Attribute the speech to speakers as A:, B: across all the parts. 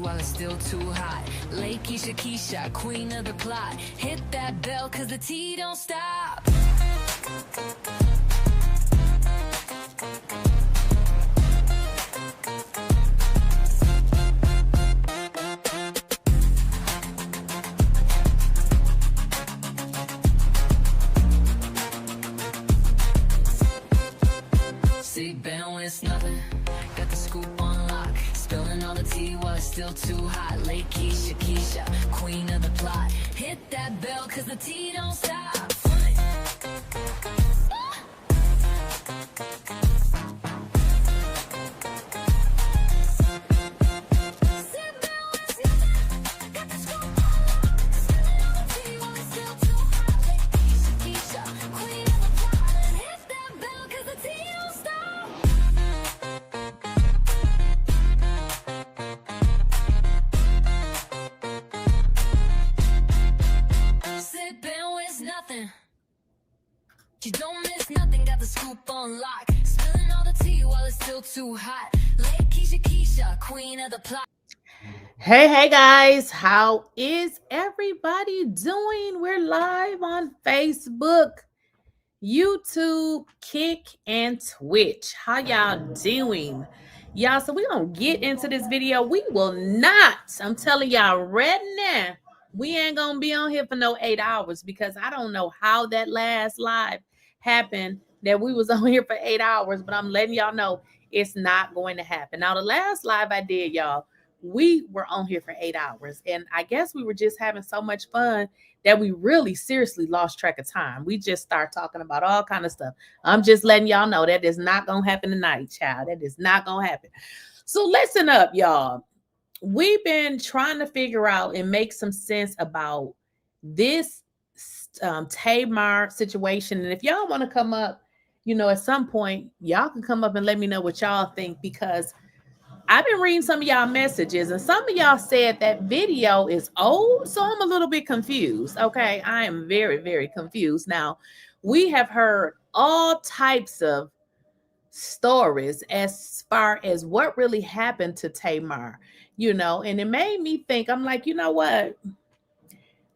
A: while it's still too hot. Lakeysha Keysha, queen of the plot. Hit that bell cause the tea don't stop. See, bell, it's nothing. Got the scoop on lock. Spilling all the tea while it's still too hot. Lakeysha Keysha, queen of the plot. Hit that bell cause the tea don't stop. You don't miss nothing, got the scoop on lock. Spilling all the tea while it's still too hot. Lakeysha Keysha, queen of the plot.
B: Hey guys, how is everybody doing? We're live on Facebook, YouTube, Kick, and Twitch. How y'all doing? Y'all, so we're gonna get into this video. We will not, I'm telling y'all right now, we ain't gonna be on here for no 8 hours because I don't know how that last live happened that we was on here for 8 hours, but I'm letting y'all know it's not going to happen. Now, the last live I did, y'all, we were on here for 8 hours, and I guess we were just having so much fun that we really seriously lost track of time. We just start talking about all kind of stuff. I'm just letting y'all know that is not gonna happen tonight, child. That is not gonna happen. So listen up, y'all. We've been trying to figure out and make some sense about this Tamar situation. And if y'all want to come up, you know, at some point, y'all can come up and let me know what y'all think, because I've been reading some of y'all messages and some of y'all said that video is old. So I'm a little bit confused. Okay. I am very, very confused. Now, we have heard all types of stories as far as what really happened to Tamar, you know, and it made me think, I'm like, you know what?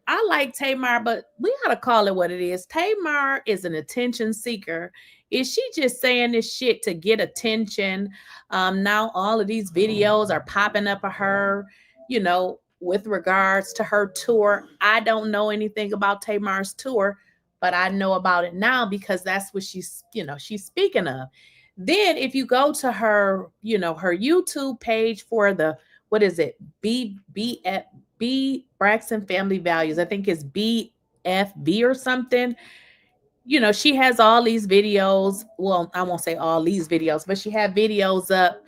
B: I like Tamar, but we gotta call it what it is. Tamar is an attention seeker. Is she just saying this shit to get attention? Now all of these videos are popping up of her, you know, with regards to her tour. I don't know anything about Tamar's tour, but I know about it now because that's what she's, you know, she's speaking of. Then if you go to her, you know, her YouTube page for the, what is it? Braxton Family Values. I think it's BFV or something. You know, she has all these videos. Well, I won't say all these videos, but she had videos up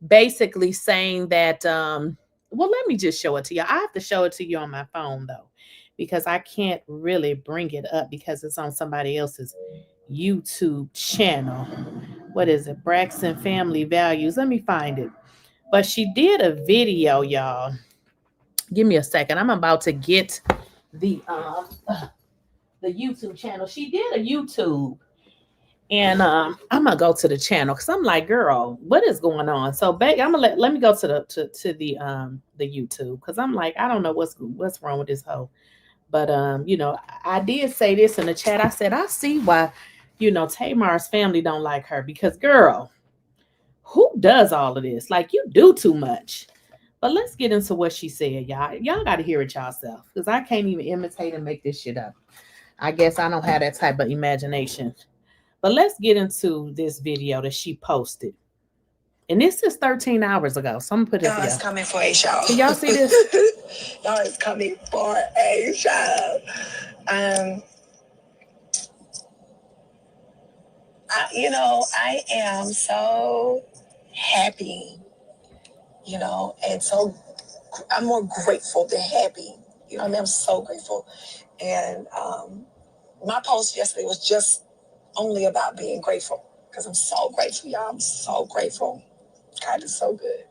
B: basically saying that, well, let me just show it to you. I have to show it to you on my phone though, because I can't really bring it up because it's on somebody else's YouTube channel. What is it? Braxton Family Values. Let me find it. But she did a video, y'all. Give me a second. I'm about to get the YouTube channel. She did a YouTube, and I'm gonna go to the channel because I'm like, girl, what is going on? So, babe, I'm gonna let me go to the YouTube because I'm like, I don't know what's wrong with this hoe. But you know, I did say this in the chat. I said I see why, you know, Tamar's family don't like her, because girl, who does all of this? Like, you do too much. But let's get into what she said, y'all. Y'all got to hear it yourself, because I can't even imitate and make this shit up. I guess I don't have that type of imagination. But let's get into this video that she posted. And this is 13 hours ago. So I'm going to put it
C: Y'all is coming for a show.
B: Can y'all see this?
C: Y'all is coming for a show. You know, I am so happy, you know, and so I'm more grateful than happy. You know what I mean? I'm so grateful. And my post yesterday was just only about being grateful, because I'm so grateful, y'all. I'm so grateful. God is so good.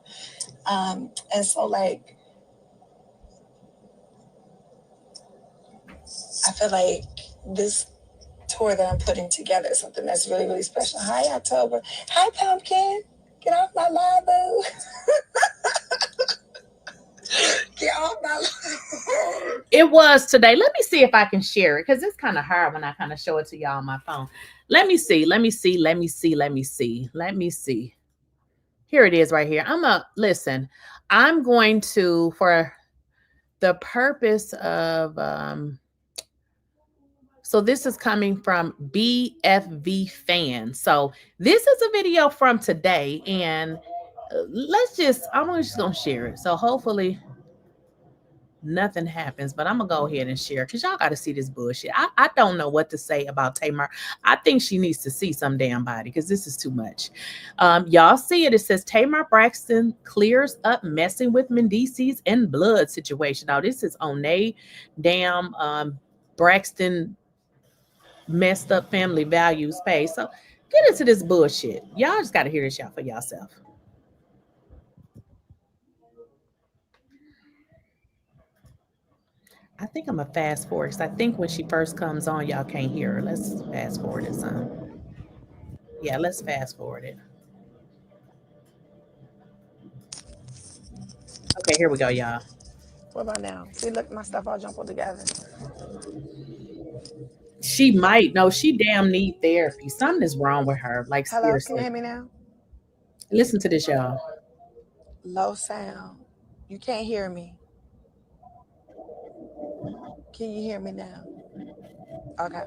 C: And so, like, I feel like this tour that I'm putting together is something that's really, really special. Hi, October. Hi, Pumpkin. Get off my live, boo. Get off my lawn.
B: It was today. Let me see if I can share it because it's kind of hard when I kind of show it to y'all on my phone. Let me see. Let me see. Let me see. Let me see. Let me see. Here it is right here. Listen. I'm going to, for the purpose of so this is coming from BFV Fan. So this is a video from today, and I'm just gonna share it. So hopefully nothing happens, but I'm gonna go ahead and share because y'all got to see this bullshit. I don't know what to say about Tamar. I think she needs to see some damn body because this is too much. Y'all see it. It says Tamarbraxton clears up messing with Mendeecees and blood situation. Now this is on they damn Braxton messed up family values page. So get into this bullshit. Y'all just got to hear this y'all for yourself. I think I'm a fast forward because I think when she first comes on, y'all can't hear her. Let's fast forward it some. Yeah, let's fast forward it. Okay, here we go, y'all.
C: What about now? See, look, my stuff all jumbled together.
B: She might. No, she damn need therapy. Something is wrong with her. Like,
C: Hello,
B: seriously.
C: can you hear me now?
B: Listen to this, y'all.
C: Low sound. You can't hear me. Can you hear me now? Okay.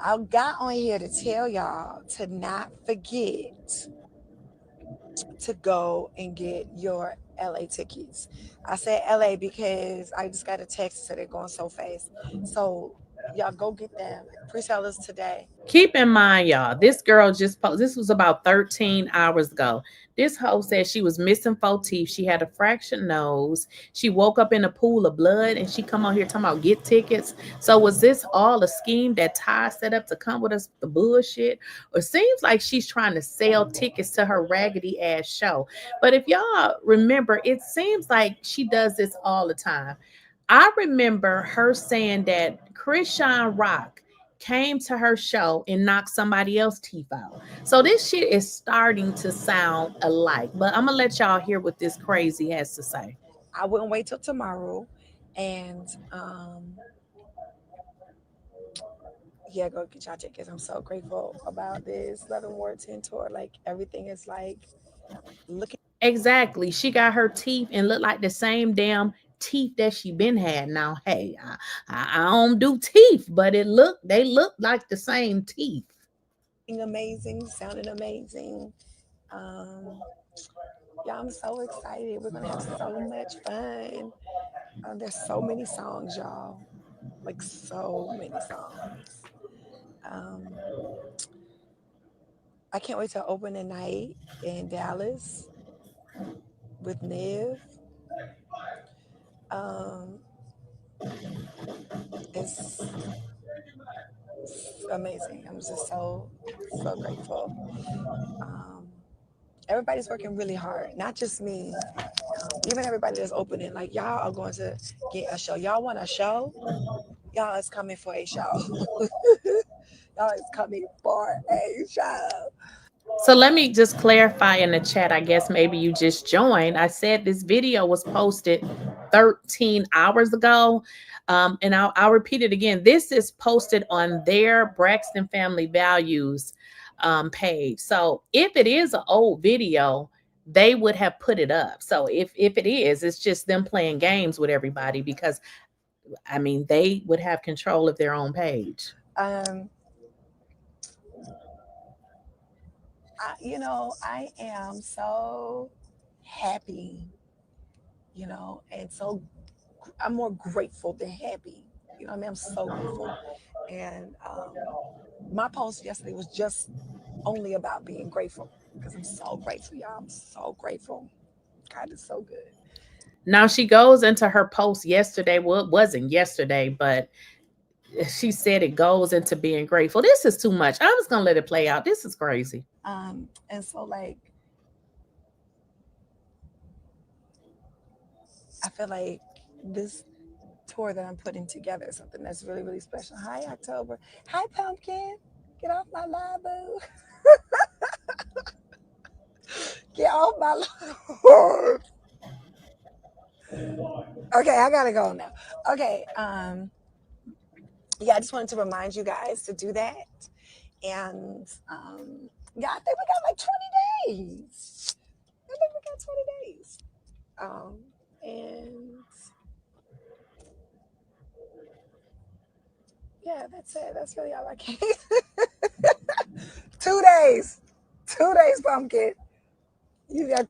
C: I got on here to tell y'all to not forget to go and get your LA tickets. I said LA because I just got a text that said they're going so fast. So y'all go get them. Pre-sale is today.
B: Keep in mind, y'all, this girl just posted, this was about 13 hours ago. This hoe said she was missing 4 teeth. She had a fractured nose. She woke up in a pool of blood and she come on here talking about get tickets. So was this all a scheme that Ty set up to come with us the bullshit? Or seems like she's trying to sell tickets to her raggedy ass show. But if y'all remember, it seems like she does this all the time. I remember her saying that Chrisean Rock came to her show and knocked somebody else's teeth out. So this shit is starting to sound alike. But I'm gonna let y'all hear what this crazy has to say.
C: I wouldn't wait till tomorrow. And yeah, go get y'all tickets. I'm so grateful about this 11 Ward 10 tour. Like everything is like looking.
B: Exactly. She got her teeth and look like the same damn teeth that she been had. Now, hey, I don't do teeth, but they look like the same teeth.
C: Amazing, sounding amazing. Yeah, I'm so excited. We're gonna have so much fun. There's so many songs, y'all. Like so many songs. Um, I can't wait to open the night in Dallas with Niv. Um, it's amazing. I'm just so grateful. Um, everybody's working really hard, not just me. Even everybody that's opening, like y'all are going to get a show. Y'all want a show? Y'all is coming for a show. Y'all is coming for a show.
B: So let me just clarify in the chat. I guess maybe you just joined. I said this video was posted 13 hours ago. And I'll repeat it again. This is posted on their Braxton Family Values page. So if it is an old video, they would have put it up. So if it is, it's just them playing games with everybody because, I mean, they would have control of their own page.
C: I am so happy, and so I'm more grateful than happy. You know what I mean? I'm so grateful. And my post yesterday was just only about being grateful because I'm so grateful, y'all. I'm so grateful. God is so good.
B: Now she goes into her post yesterday. Well, it wasn't yesterday, but she said it goes into being grateful. This is too much. I'm just gonna let it play out. This is crazy.
C: And so like I feel like this tour that I'm putting together is something that's really, really special. Hi, October. Hi, Pumpkin. Get off my live, boo. Get off my live. Okay, I gotta go now. Okay, yeah, I just wanted to remind you guys to do that. And yeah, I think we got like 20 days. I think we got 20 days. And yeah, that's it. That's really all I can. 2 days. 2 days, pumpkin. You got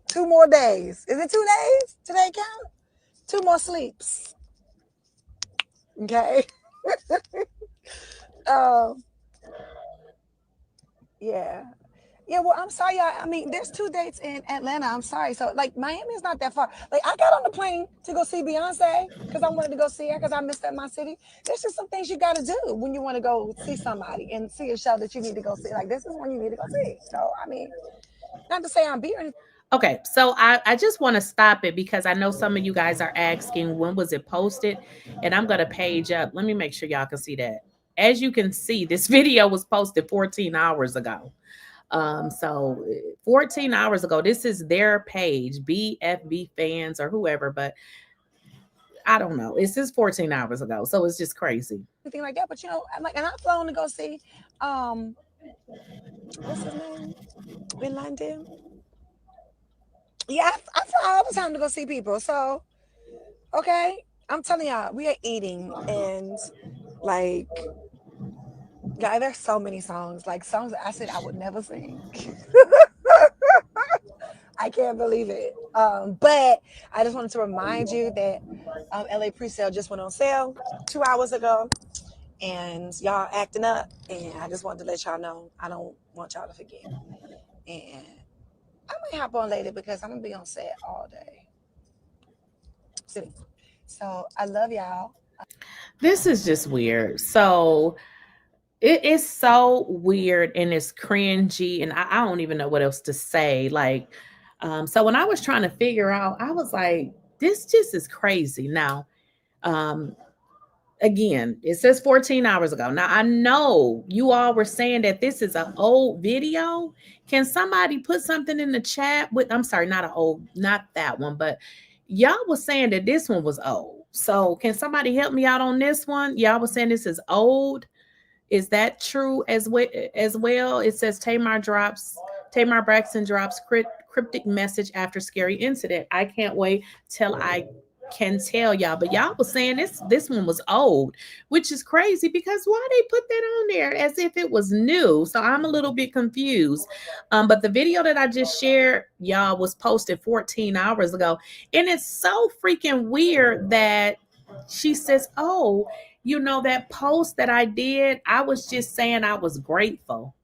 C: 2 more days. Is it 2 days? Today count? 2 more sleeps. Okay. Yeah. Yeah, well, I'm sorry, y'all. I mean, there's 2 dates in Atlanta. I'm sorry. So, like, Miami is not that far. Like, I got on the plane to go see Beyonce because I wanted to go see her because I missed her in my city. There's just some things you got to do when you want to go see somebody and see a show that you need to go see. Like, this is one you need to go see. So, I mean, not to say I'm beat or anything.
B: Okay, so I just want to stop it because I know some of you guys are asking when was it posted, and I'm going to page up. Let me make sure y'all can see that. As you can see, this video was posted 14 hours ago. So 14 hours ago, this is their page, BFB fans or whoever, but I don't know. It's just 14 hours ago. So it's just crazy.
C: Anything like that. But, you know, I'm like, and I've flown to go see, what's his name? In London. Yeah, I fly all the time to go see people. So, okay, I'm telling y'all, we are eating and like, yeah, there's so many songs, like songs that I said I would never sing. I can't believe it. But I just wanted to remind you that LA pre-sale just went on sale 2 hours ago, and y'all acting up. And I just wanted to let y'all know I don't want y'all to forget. And I might hop on later because I'm gonna be on set all day. So I love y'all.
B: This is just weird. So it is so weird and it's cringy, and I don't even know what else to say. Like, so when I was trying to figure out, I was like, this just is crazy. Now, again, it says 14 hours ago. Now, I know you all were saying that this is an old video. Can somebody put something in the chat with, I'm sorry, not that one, but y'all was saying that this one was old. So can somebody help me out on this one? Y'all was saying this is old. Is that true as well? It says Tamarbraxton drops cryptic message after scary incident. I can't wait till I can tell y'all. But y'all was saying this one was old, which is crazy because why they put that on there as if it was new? So I'm a little bit confused. But the video that I just shared, y'all, was posted 14 hours ago. And it's so freaking weird that she says, oh, you know, that post that I did, I was just saying I was grateful.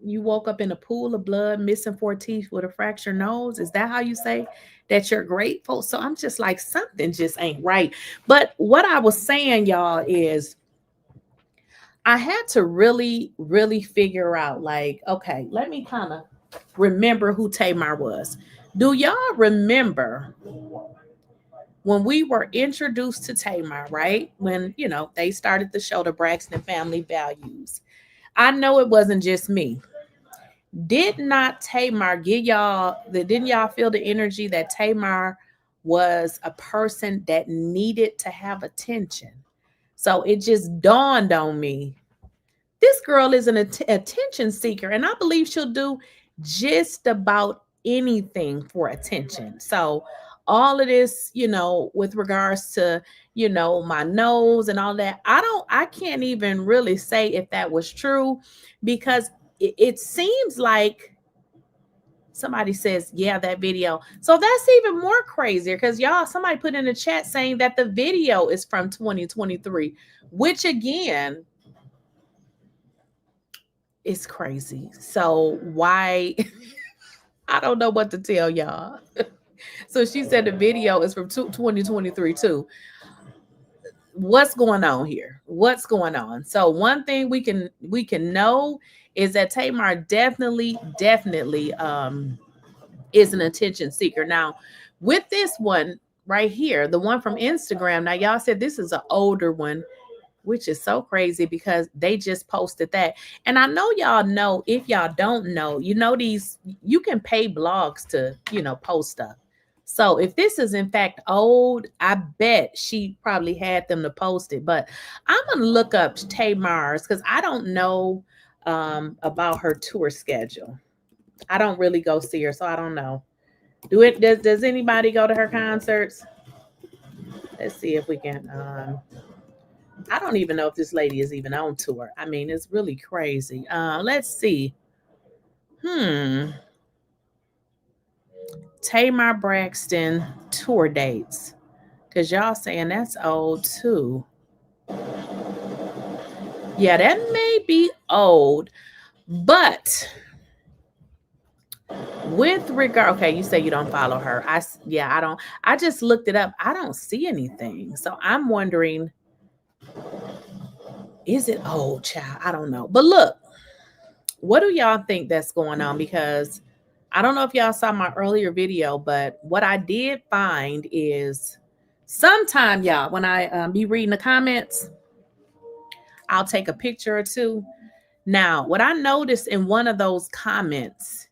B: You woke up in a pool of blood, missing 4 teeth with a fractured nose. Is that how you say that you're grateful? So I'm just like, something just ain't right. But what I was saying, y'all, is I had to really, really figure out, like, okay, let me kind of remember who Tamar was. Do y'all remember when we were introduced to Tamar, right? When, you know, they started the show, The Braxton Family Values. I know it wasn't just me. Did not Tamar didn't y'all feel the energy that Tamar was a person that needed to have attention? So it just dawned on me. This girl is an attention seeker, and I believe she'll do just about anything for attention. So all of this, you know, with regards to, you know, my nose and all that, I can't even really say if that was true, because it seems like somebody says, yeah, that video. So that's even more crazier because y'all, somebody put in the chat saying that the video is from 2023, which again, it's crazy. So why? I don't know what to tell y'all. So she said the video is from 2023 too. What's going on here? What's going on? So one thing we can know is that Tamar definitely is an attention seeker. Now, with this one right here, the one from Instagram. Now y'all said this is an older one, which is so crazy because they just posted that. And I know y'all know, if y'all don't know, you know, you can pay blogs to, you know, post stuff. So if this is in fact old, I bet she probably had them to post it. But I'm gonna look up Tamar's because I don't know about her tour schedule. I don't really go see her, so I don't know. Does anybody go to her concerts? Let's see if we can I don't even know if this lady is even on tour. I mean, it's really crazy. Let's see. Tamarbraxton tour dates. Cause y'all saying that's old too. Yeah, that may be old, but with regard, okay, you say you don't follow her. I don't. I just looked it up. I don't see anything, so I'm wondering, is it old, child? I don't know. But look, what do y'all think that's going on? Because I don't know if y'all saw my earlier video, but what I did find is sometime, y'all, when I be reading the comments, I'll take a picture or two. Now, what I noticed in one of those comments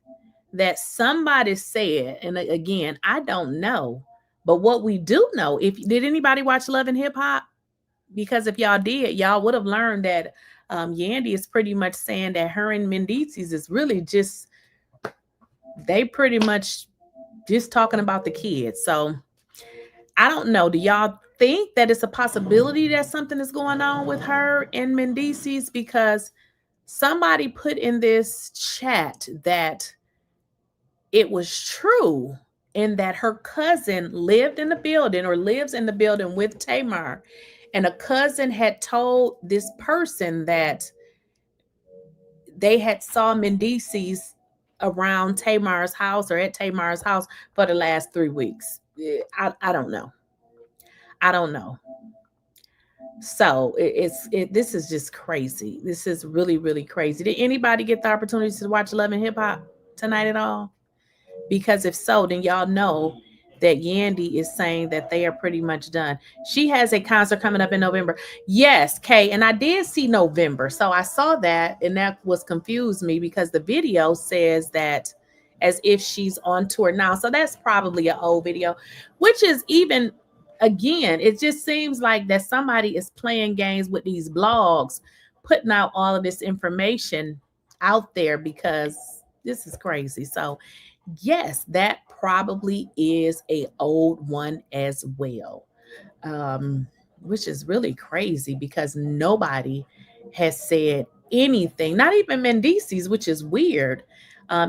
B: that somebody said, and again, I don't know, but what we do know, if did anybody watch Love and Hip Hop? Because if y'all did, y'all would have learned that Yandy is pretty much saying that her and Mendeecees is really just, they pretty much just talking about the kids. So I don't know. Do y'all think that it's a possibility that something is going on with her and Mendeecees? Because somebody put in this chat that it was true and that her cousin lived in the building or lives in the building with Tamar. And a cousin had told this person that they had saw Mendeecees around Tamar's house or at Tamar's house for the last 3 weeks. I don't know. I don't know. So this is just crazy. This is really, really crazy. Did anybody get the opportunity to watch Love and Hip Hop tonight at all? Because if so, then y'all know that Yandy is saying that they are pretty much done. She has a concert coming up in November. Yes, Kay, and I did see November. So I saw that, and that was confused me because the video says that as if she's on tour now. So that's probably an old video, which is even, again, it just seems like that somebody is playing games with these blogs, putting out all of this information out there because this is crazy. So yes, that probably is a old one as well, which is really crazy because nobody has said anything, not even Mendeecees, which is weird,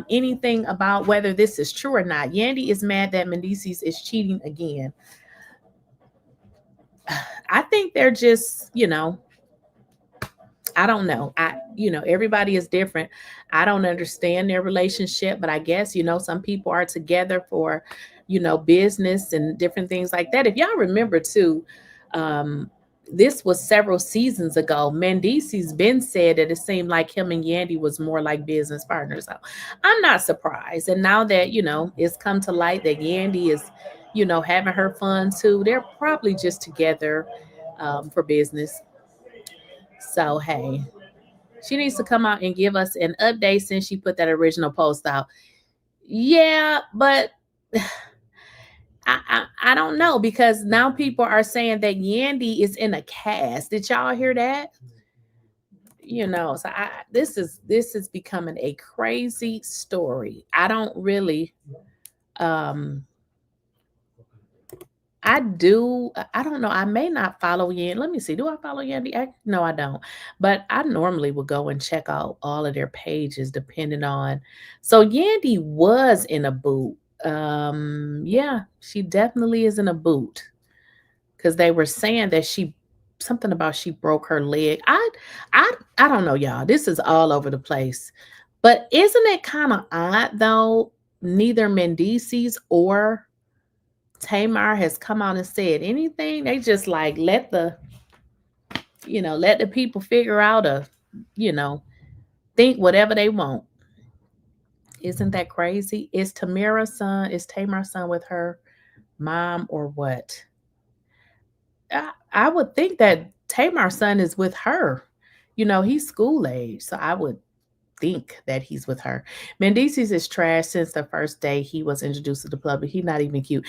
B: anything about whether this is true or not. Yandy is mad that Mendeecees is cheating again. I think they're just, I don't know. Everybody is different. I don't understand their relationship, but I guess, some people are together for, business and different things like that. If y'all remember too, this was several seasons ago. Mendeecees been said that it seemed like him and Yandy was more like business partners. So I'm not surprised. And now that, it's come to light that Yandy is, having her fun too, they're probably just together for business. So, hey, she needs to come out and give us an update since she put that original post out. Yeah, but I don't know because now people are saying that Yandy is in a cast. Did y'all hear that? So this is becoming a crazy story. I don't really I don't know. I may not follow Yandy. Let me see. Do I follow Yandy? No, I don't. But I normally would go and check out all of their pages depending on. So Yandy was in a boot. Yeah, she definitely is in a boot. Because they were saying that something about she broke her leg. I don't know, y'all. This is all over the place. But isn't it kind of odd though? Neither Mendeecees or Tamar has come out and said anything. They just like let the people figure out think whatever they want. Isn't that crazy? Is Tamar's son with her mom or what? I would think that Tamar's son is with her. He's school age, so I would think that he's with her. Mendeecees is trash since the first day he was introduced to the public. He's not even cute.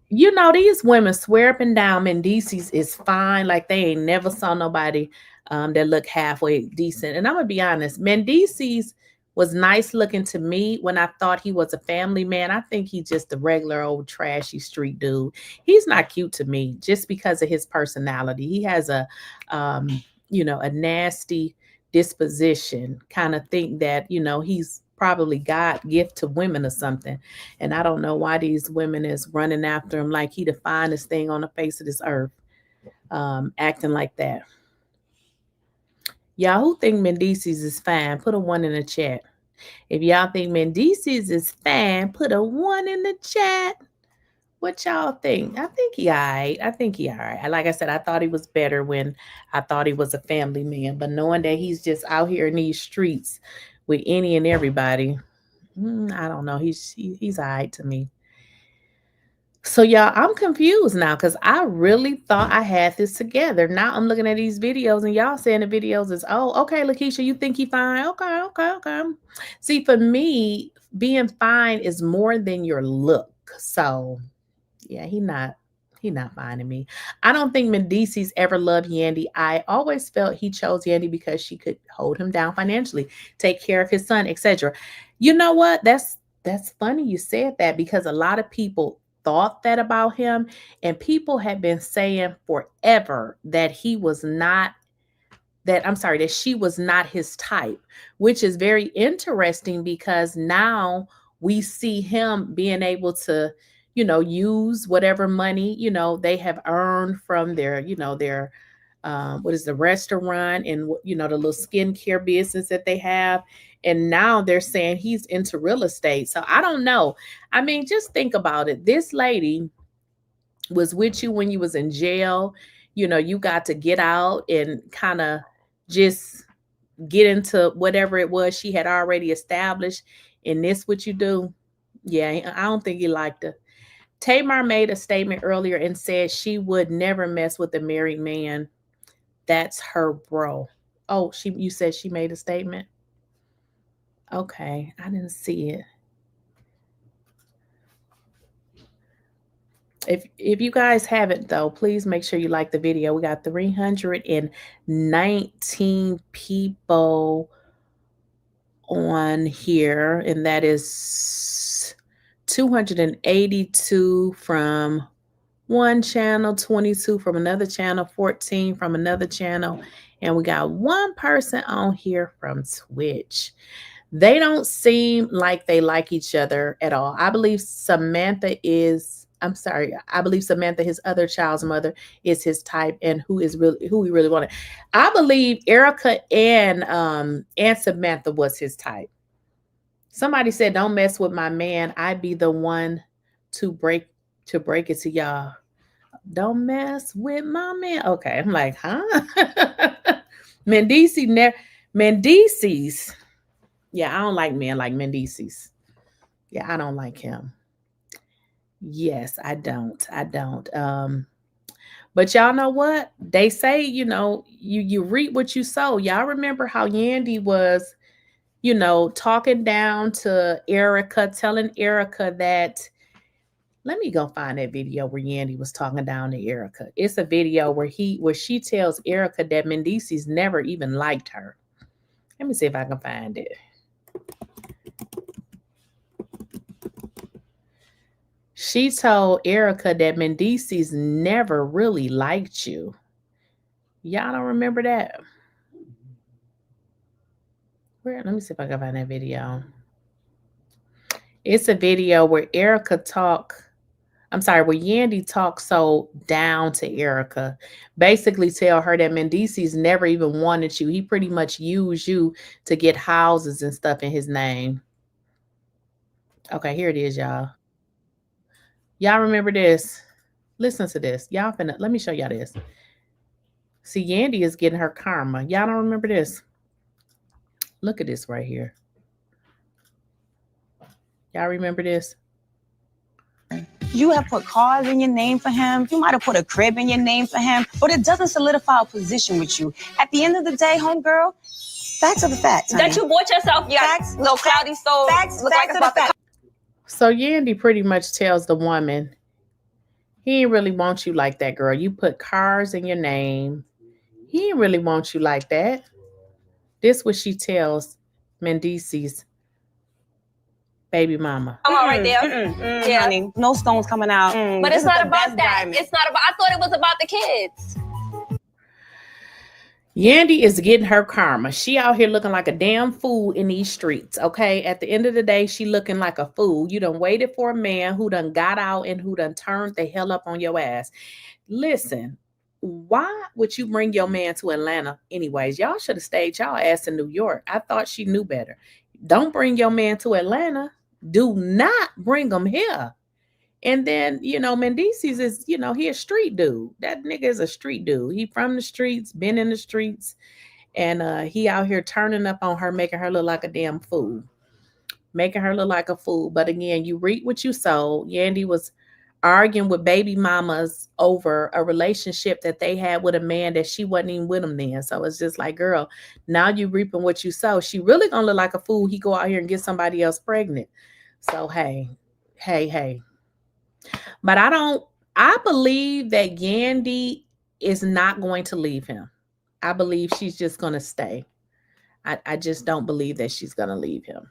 B: You know, these women swear up and down Mendeecees is fine. Like they ain't never saw nobody that look halfway decent. And I'm gonna be honest, Mendeecees was nice looking to me when I thought he was a family man. I think he's just a regular old trashy street dude. He's not cute to me just because of his personality. He has a you know, a nasty disposition. Kind of think that, you know, he's probably God gift to women or something. And I don't know why these women is running after him like he the finest thing on the face of this earth, acting like that. Y'all who think Mendeecees is fine, put a 1 in the chat. If y'all think Mendeecees is fine, put a 1 in the chat. What y'all think? I think he all right. I think he all right. Like I said, I thought he was better when I thought he was a family man. But knowing that he's just out here in these streets with any and everybody, I don't know. He's all right to me. So y'all, I'm confused now because I really thought I had this together. Now I'm looking at these videos and y'all saying the videos is, oh, okay, Lakeysha, you think he fine? Okay. See, for me, being fine is more than your look. So yeah, he not fine to me. I don't think Mendeecees ever loved Yandy. I always felt he chose Yandy because she could hold him down financially, take care of his son, etc. You know what? That's funny you said that because a lot of people thought that about him, and people had been saying forever that he was not that she was not his type, which is very interesting because now we see him being able to, you know, use whatever money, you know, they have earned from their, you know, their, what is the restaurant and, you know, the little skincare business that they have. And now they're saying he's into real estate. So I don't know. I mean, just think about it. This lady was with you when you was in jail. You know, you got to get out and kind of just get into whatever it was she had already established. And this what you do? Yeah, I don't think he liked her. Tamar made a statement earlier and said she would never mess with a married man. That's her bro. Oh, you said she made a statement? Okay, I didn't see it. If you guys haven't though, please make sure you like the video. We got 319 people on here, and that is 282 from one channel, 22 from another channel, 14 from another channel, and we got one person on here from Twitch. They don't seem like they like each other at all. I believe Samantha, his other child's mother, is his type and who he really wanted. I believe Erica and Samantha was his type. Somebody said, don't mess with my man. I'd be the one to break it to y'all. Don't mess with my man. Okay. I'm like, huh? Mendeecees. Yeah, I don't like men like Mendeecees. Yeah, I don't like him. Yes, I don't. But y'all know what? They say, you know, you reap what you sow. Y'all remember how Yandy was, you know, talking down to Erica, telling Erica that, let me go find that video where Yandy was talking down to Erica. It's a video where she tells Erica that Mendeecees never even liked her. Let me see if I can find it. She told Erica that Mendeecees never really liked you. Y'all don't remember that? Let me see if I can find that video. It's a video where where Yandy talks so down to Erica. Basically tell her that Mendeecees never even wanted you. He pretty much used you to get houses and stuff in his name. Okay, here it is, y'all. Y'all remember this? Listen to this. Let me show y'all this. See, Yandy is getting her karma. Y'all don't remember this? Look at this right here. Y'all remember this?
D: You have put cars in your name for him. You might have put a crib in your name for him, but it doesn't solidify a position with you. At the end of the day, homegirl, Facts are the facts, honey.
E: That you bought yourself your
D: Facts,
E: little cloudy stove.
D: Facts,
E: Look
D: facts
E: like it's
D: are the
E: about to
D: facts.
B: So Yandy pretty much tells the woman, he ain't really want you like that, girl. You put cars in your name. He ain't really want you like that. This what she tells Mendeecees' baby mama.
E: come out right there. Yeah.
D: Honey, no stones coming out.
E: But
D: This
E: it's
D: is
E: not
D: the
E: about
D: best
E: that.
D: diamond.
E: It's not about. I thought it was about the kids.
B: Yandy is getting her karma. She out here looking like a damn fool in these streets, okay? At the end of the day, she looking like a fool. You done waited for a man who done got out and who done turned the hell up on your ass. Listen, why would you bring your man to Atlanta anyways? Y'all should have stayed y'all ass in New York. I thought she knew better. Don't bring your man to Atlanta. Do not bring him here. And then, Mendeecees is, he a street dude. That nigga is a street dude. He from the streets, been in the streets, and he out here turning up on her, making her look like a damn fool. Making her look like a fool. But again, you reap what you sow. Yandy was arguing with baby mamas over a relationship that they had with a man that she wasn't even with him then. So it's just like, girl, now you reaping what you sow. She really gonna look like a fool. He go out here and get somebody else pregnant. So hey. But I believe that Yandy is not going to leave him. I believe she's just going to stay. I just don't believe that she's going to leave him.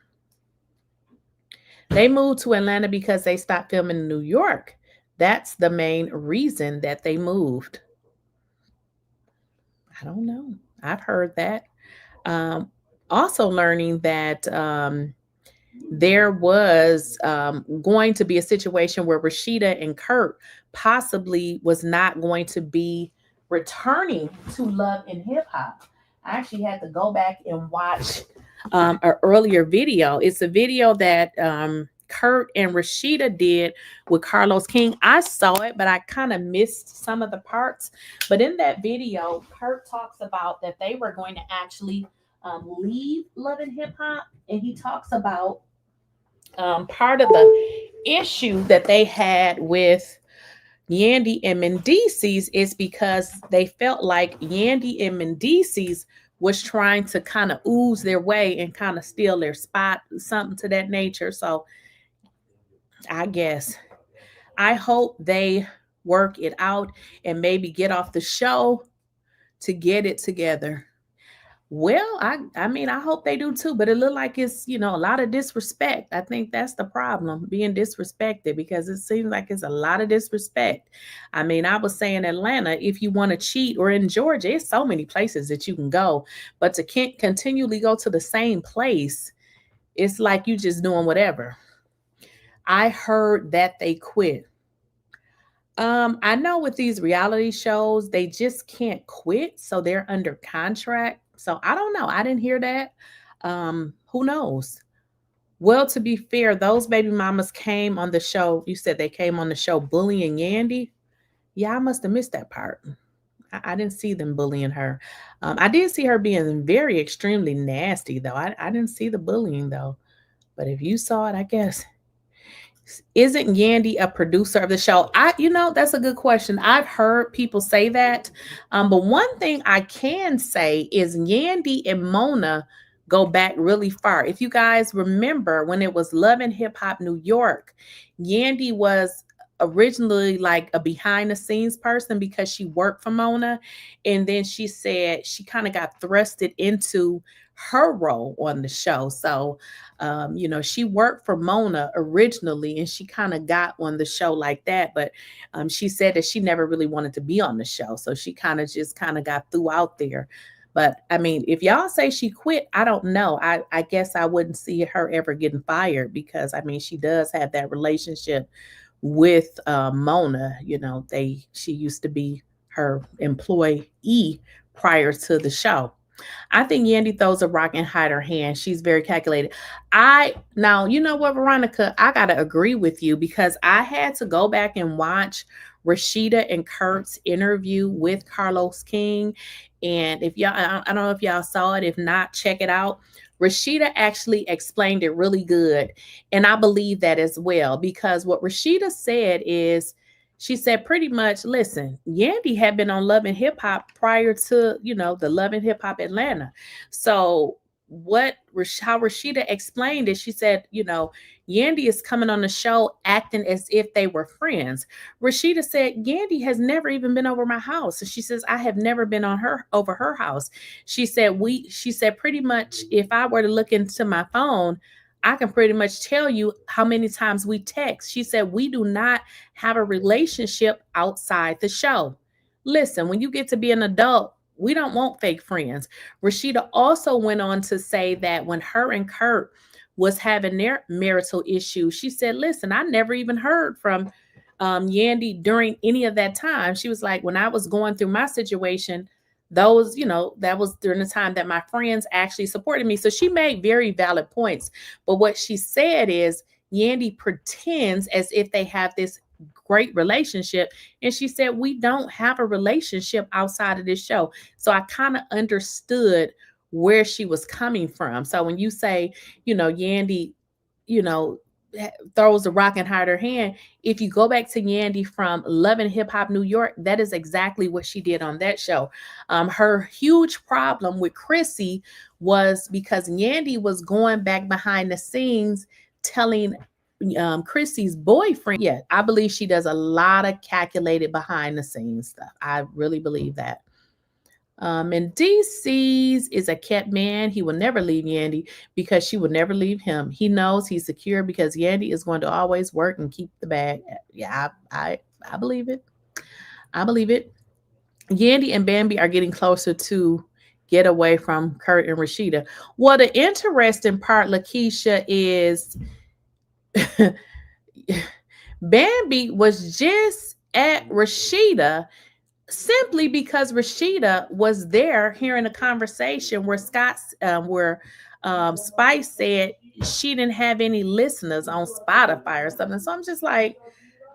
B: They moved to Atlanta because they stopped filming in New York. That's the main reason that they moved. I don't know. I've heard that. Also learning that there was going to be a situation where Rasheeda and Kurt possibly was not going to be returning to Love and Hip Hop. I actually had to go back and watch an earlier video. It's a video that Kurt and Rasheeda did with Carlos King. I saw it, but I kind of missed some of the parts. But in that video, Kurt talks about that they were going to actually leave Love and Hip Hop, and he talks about part of the issue that they had with Yandy and Mendeecees is because they felt like Yandy and Mendeecees was trying to kind of ooze their way and kind of steal their spot, something to that nature. So I guess I hope they work it out and maybe get off the show to get it together. Well, I mean, I hope they do too, but it looked like it's, a lot of disrespect. I think that's the problem, being disrespected, because it seems like it's a lot of disrespect. I mean, I was saying Atlanta, if you want to cheat, or in Georgia, it's so many places that you can go, but to can't continually go to the same place, it's like you just doing whatever. I heard that they quit. I know with these reality shows, they just can't quit, so they're under contract. So I don't know. I didn't hear that. Who knows? Well, to be fair, those baby mamas came on the show. You said they came on the show bullying Yandy. Yeah, I must have missed that part. I didn't see them bullying her. I did see her being very extremely nasty, though. I didn't see the bullying, though. But if you saw it, I guess. Isn't Yandy a producer of the show? That's a good question. I've heard people say that. But one thing I can say is Yandy and Mona go back really far. If you guys remember when it was Love and Hip Hop New York, Yandy was originally like a behind the scenes person because she worked for Mona. And then she said she kind of got thrusted into her role on the show. So, she worked for Mona originally and she kind of got on the show like that. But she said that she never really wanted to be on the show. So she kind of got threw out there. But I mean, if y'all say she quit, I don't know. I guess I wouldn't see her ever getting fired because, I mean, she does have that relationship with Mona. She used to be her employee prior to the show. I think Yandy throws a rock and hide her hand. She's very calculated. Now, you know what, Veronica? I got to agree with you because I had to go back and watch Rasheeda and Kurt's interview with Carlos King. And if y'all, I don't know if y'all saw it. If not, check it out. Rasheeda actually explained it really good. And I believe that as well, because what Rasheeda said is She said pretty much, listen, Yandy had been on Love and Hip Hop prior to, the Love and Hip Hop Atlanta. So how Rasheeda explained it, she said, Yandy is coming on the show acting as if they were friends. Rasheeda said, Yandy has never even been over my house. And she says, I have never been over her house. She said, pretty much if I were to look into my phone, I can pretty much tell you how many times we text. She said, we do not have a relationship outside the show. Listen, when you get to be an adult, we don't want fake friends. Rasheeda also went on to say that when her and Kurt was having their marital issues, she said, listen, I never even heard from Yandy during any of that time. She was like, when I was going through my situation, that was during the time that my friends actually supported me. So she made very valid points. But what she said is Yandy pretends as if they have this great relationship. And she said, we don't have a relationship outside of this show. So I kind of understood where she was coming from. So when you say, Yandy, throws the rock and hide her hand. If you go back to Yandy from Love and Hip Hop New York, that is exactly what she did on that show. Her huge problem with Chrissy was because Yandy was going back behind the scenes telling Chrissy's boyfriend. Yeah, I believe she does a lot of calculated behind the scenes stuff. I really believe that. Mendeecees is a kept man. He will never leave Yandy because she will never leave him. He knows he's secure because Yandy is going to always work and keep the bag. Yeah, I believe it. I believe it. Yandy and Bambi are getting closer to get away from Kurt and Rasheeda. Well, the interesting part, Lakeysha, is Bambi was just at Rasheeda simply because Rasheeda was there hearing a conversation where Spice said she didn't have any listeners on Spotify or something. So I'm just like,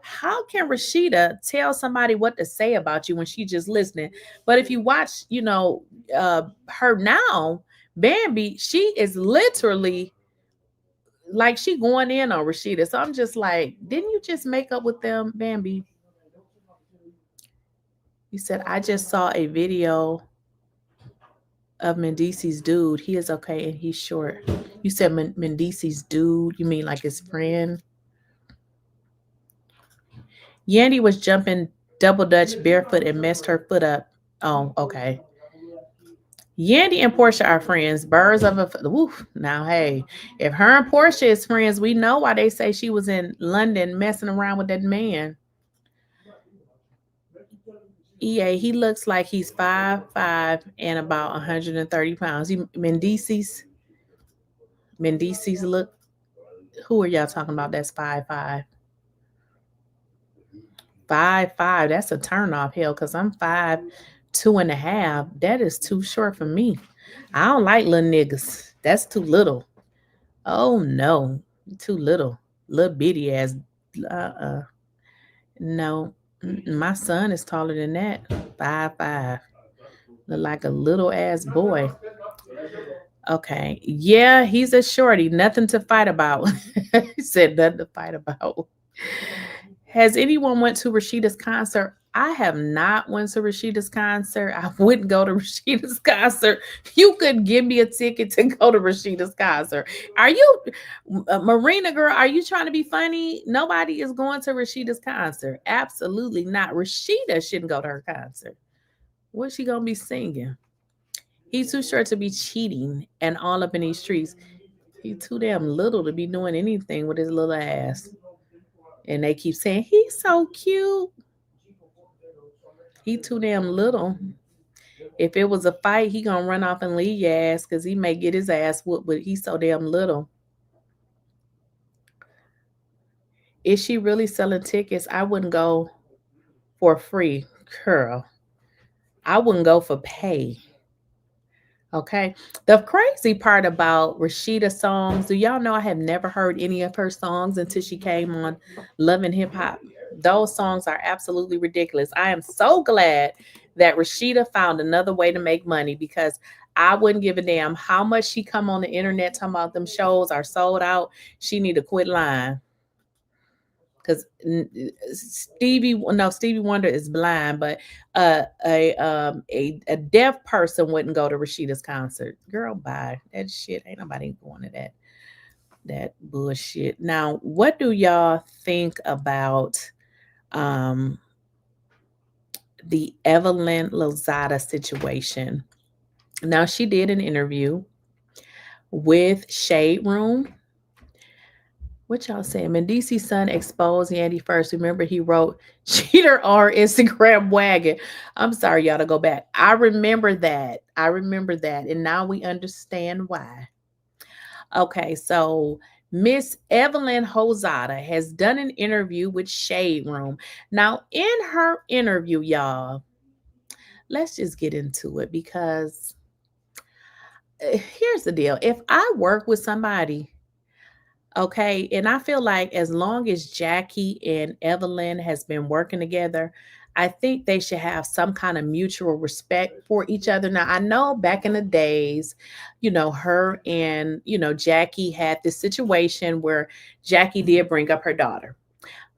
B: how can Rasheeda tell somebody what to say about you when she's just listening? But if you watch, her now, Bambi, she is literally like she going in on Rasheeda. So I'm just like, didn't you just make up with them, Bambi? You said, I just saw a video of Mendeecees' dude. He is okay and he's short. You said Mendeecees' dude. You mean like his friend? Yandy was jumping double dutch barefoot and messed her foot up. Oh, okay. Yandy and Portia are friends. Birds of a... Woof. Now, hey, if her and Portia is friends, we know why they say she was in London messing around with that man. EA, he looks like he's 5'5" and about 130 pounds. Mendeecees look. Who are y'all talking about? That's 5'5". 5'5". That's a turnoff, hell, because I'm 5'2.5". That is too short for me. I don't like little niggas. That's too little. Oh no, too little. Little bitty ass. No. My son is taller than that. 5'5". Look like a little ass boy. Okay. Yeah, he's a shorty. Nothing to fight about. He said nothing to fight about. Has anyone went to Rasheeda's concert? I have not went to Rasheeda's concert. I wouldn't go to Rasheeda's concert. You could give me a ticket to go to Rasheeda's concert. Are you, Marina girl, are you trying to be funny? Nobody is going to Rasheeda's concert. Absolutely not. Rasheeda shouldn't go to her concert. What's she going to be singing? He's too short to be cheating and all up in these streets. He's too damn little to be doing anything with his little ass. And they keep saying, he's so cute. He too damn little. If it was a fight, he gonna run off and leave your ass because he may get his ass whooped, but he's so damn little. Is she really selling tickets? I wouldn't go for free, girl. I wouldn't go for pay. Okay. The crazy part about Rasheeda's songs, do y'all know I have never heard any of her songs until she came on Love and Hip Hop? Those songs are absolutely ridiculous. I am so glad that Rasheeda found another way to make money because I wouldn't give a damn how much she come on the internet talking about them shows are sold out. She need to quit lying. because Stevie Wonder is blind, but a deaf person wouldn't go to Rasheeda's concert. Girl, bye. That shit ain't nobody going to that bullshit. Now, what do y'all think about the Evelyn Lozada situation? Now, she did an interview with Shade Room. What y'all saying? Mendeecees' son exposed Yandy first. Remember, he wrote cheater or Instagram wagon. I'm sorry, y'all, to go back. I remember that. And now we understand why. Okay, so Miss Evelyn Lozada has done an interview with Shade Room. Now, in her interview, y'all, let's just get into it, because here's the deal. If I work with somebody, okay, and I feel like as long as Jackie and Evelyn has been working together, I think they should have some kind of mutual respect for each other. Now, I know back in the days, her and, Jackie had this situation where Jackie did bring up her daughter.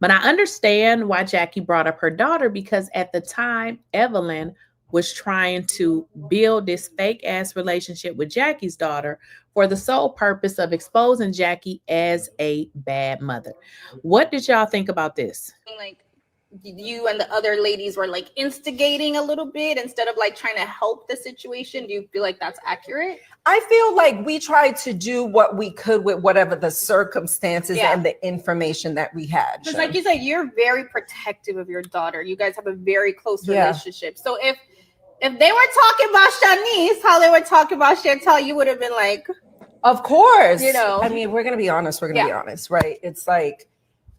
B: But I understand why Jackie brought up her daughter, because at the time, Evelyn was trying to build this fake ass relationship with Jackie's daughter for the sole purpose of exposing Jackie as a bad mother. What did y'all think about this?
E: Like, you and the other ladies were like instigating a little bit instead of like trying to help the situation. Do you feel like that's accurate?
F: I feel like we tried to do what we could with whatever the circumstances and the information that we had.
E: Because like you said, you're very protective of your daughter. You guys have a very close relationship. So if they were talking about Shanice, how they were talking about Chantel, you would have been like,
F: of course.
E: I
F: mean, we're going to be honest. We're going to be honest, right? It's like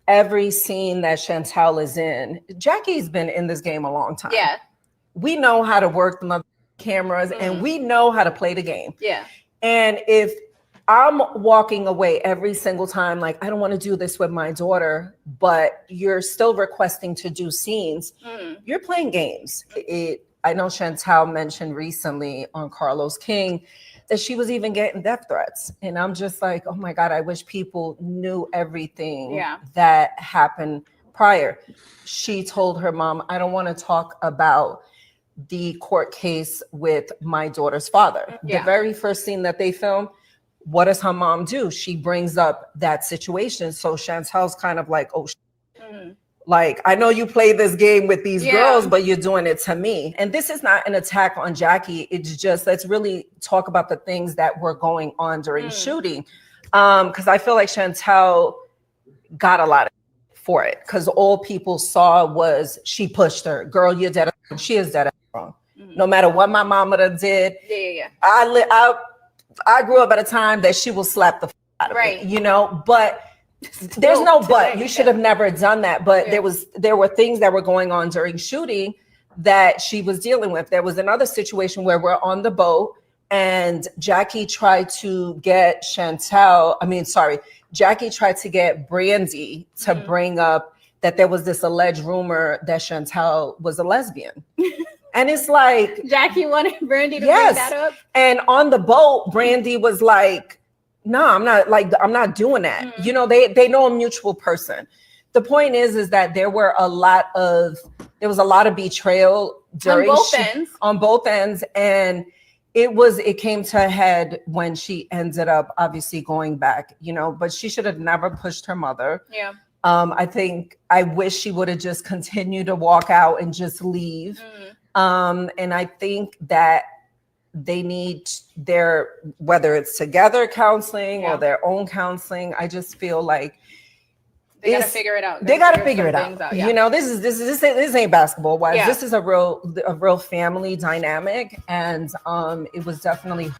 F: every scene that Chantel is in, Jackie's been in this game a long time.
E: Yeah.
F: We know how to work the cameras and we know how to play the game.
E: Yeah.
F: And if I'm walking away every single time, like, I don't want to do this with my daughter, but you're still requesting to do scenes, you're playing games. I know Chantel mentioned recently on Carlos King that she was even getting death threats. And I'm just like, oh my God, I wish people knew everything that happened prior. She told her mom, I don't want to talk about the court case with my daughter's father. The very first scene that they filmed, what does her mom do? She brings up that situation. So Chantel's kind of like, oh, like, I know you play this game with these girls, but you're doing it to me. And this is not an attack on Jackie. It's just, let's really talk about the things that were going on during shooting. Because I feel like Chantel got a lot for it. Because all people saw was she pushed her. Girl, you're dead. She is dead wrong. No matter what my mama did. I grew up at a time that she will slap the out of me, but there's no but. You should have never done that. But there were things that were going on during shooting that she was dealing with. There was another situation where we're on the boat and Jackie tried to get Jackie tried to get Brandy to bring up that there was this alleged rumor that Chantel was a lesbian. And it's like
E: Jackie wanted Brandy to bring that up.
F: And on the boat, Brandy was like, no, I'm not doing that. They know a mutual person. The point is that there was a lot of betrayal on both ends. And it came to a head when she ended up obviously going back, but she should have never pushed her mother.
E: Yeah.
F: I wish she would have just continued to walk out and just leave. And I think that they need whether it's together counseling or their own counseling. I just feel like
E: they got to figure it out.
F: They got to figure it out. This ain't basketball. This is a real family dynamic, and it was definitely.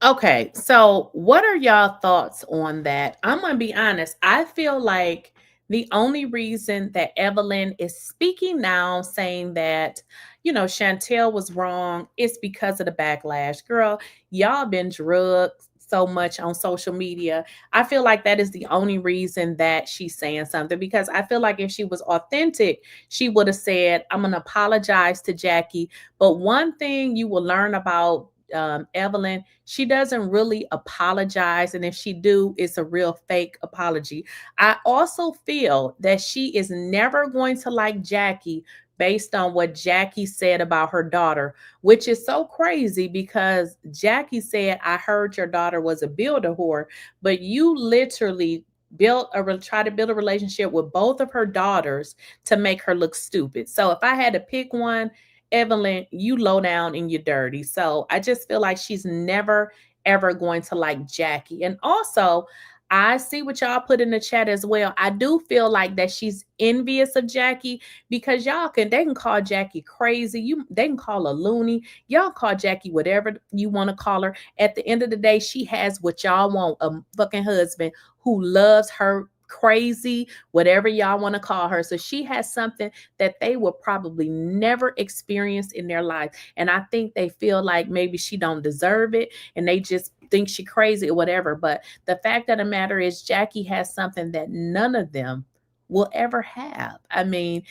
B: Okay, so what are y'all thoughts on that? I'm gonna be honest. I feel like the only reason that Evelyn is speaking now, saying that, Chantel was wrong, is because of the backlash. Girl, y'all been drugged so much on social media. I feel like that is the only reason that she's saying something, because I feel like if she was authentic, she would have said, I'm going to apologize to Jackie. But one thing you will learn about Evelyn, she doesn't really apologize. And if she do, it's a real fake apology. I also feel that she is never going to like Jackie based on what Jackie said about her daughter, which is so crazy because Jackie said, I heard your daughter was a builder whore, but you literally try to build a relationship with both of her daughters to make her look stupid. So if I had to pick one, Evelyn, you low down and you're dirty. So I just feel like she's never, ever going to like Jackie. And also, I see what y'all put in the chat as well. I do feel like that she's envious of Jackie because they can call Jackie crazy. They can call her loony. Y'all call Jackie whatever you want to call her. At the end of the day, she has what y'all want, a fucking husband who loves her crazy, whatever y'all want to call her. So she has something that they will probably never experience in their life. And I think they feel like maybe she don't deserve it and they just think she crazy or whatever. But the fact of the matter is Jackie has something that none of them will ever have. I mean,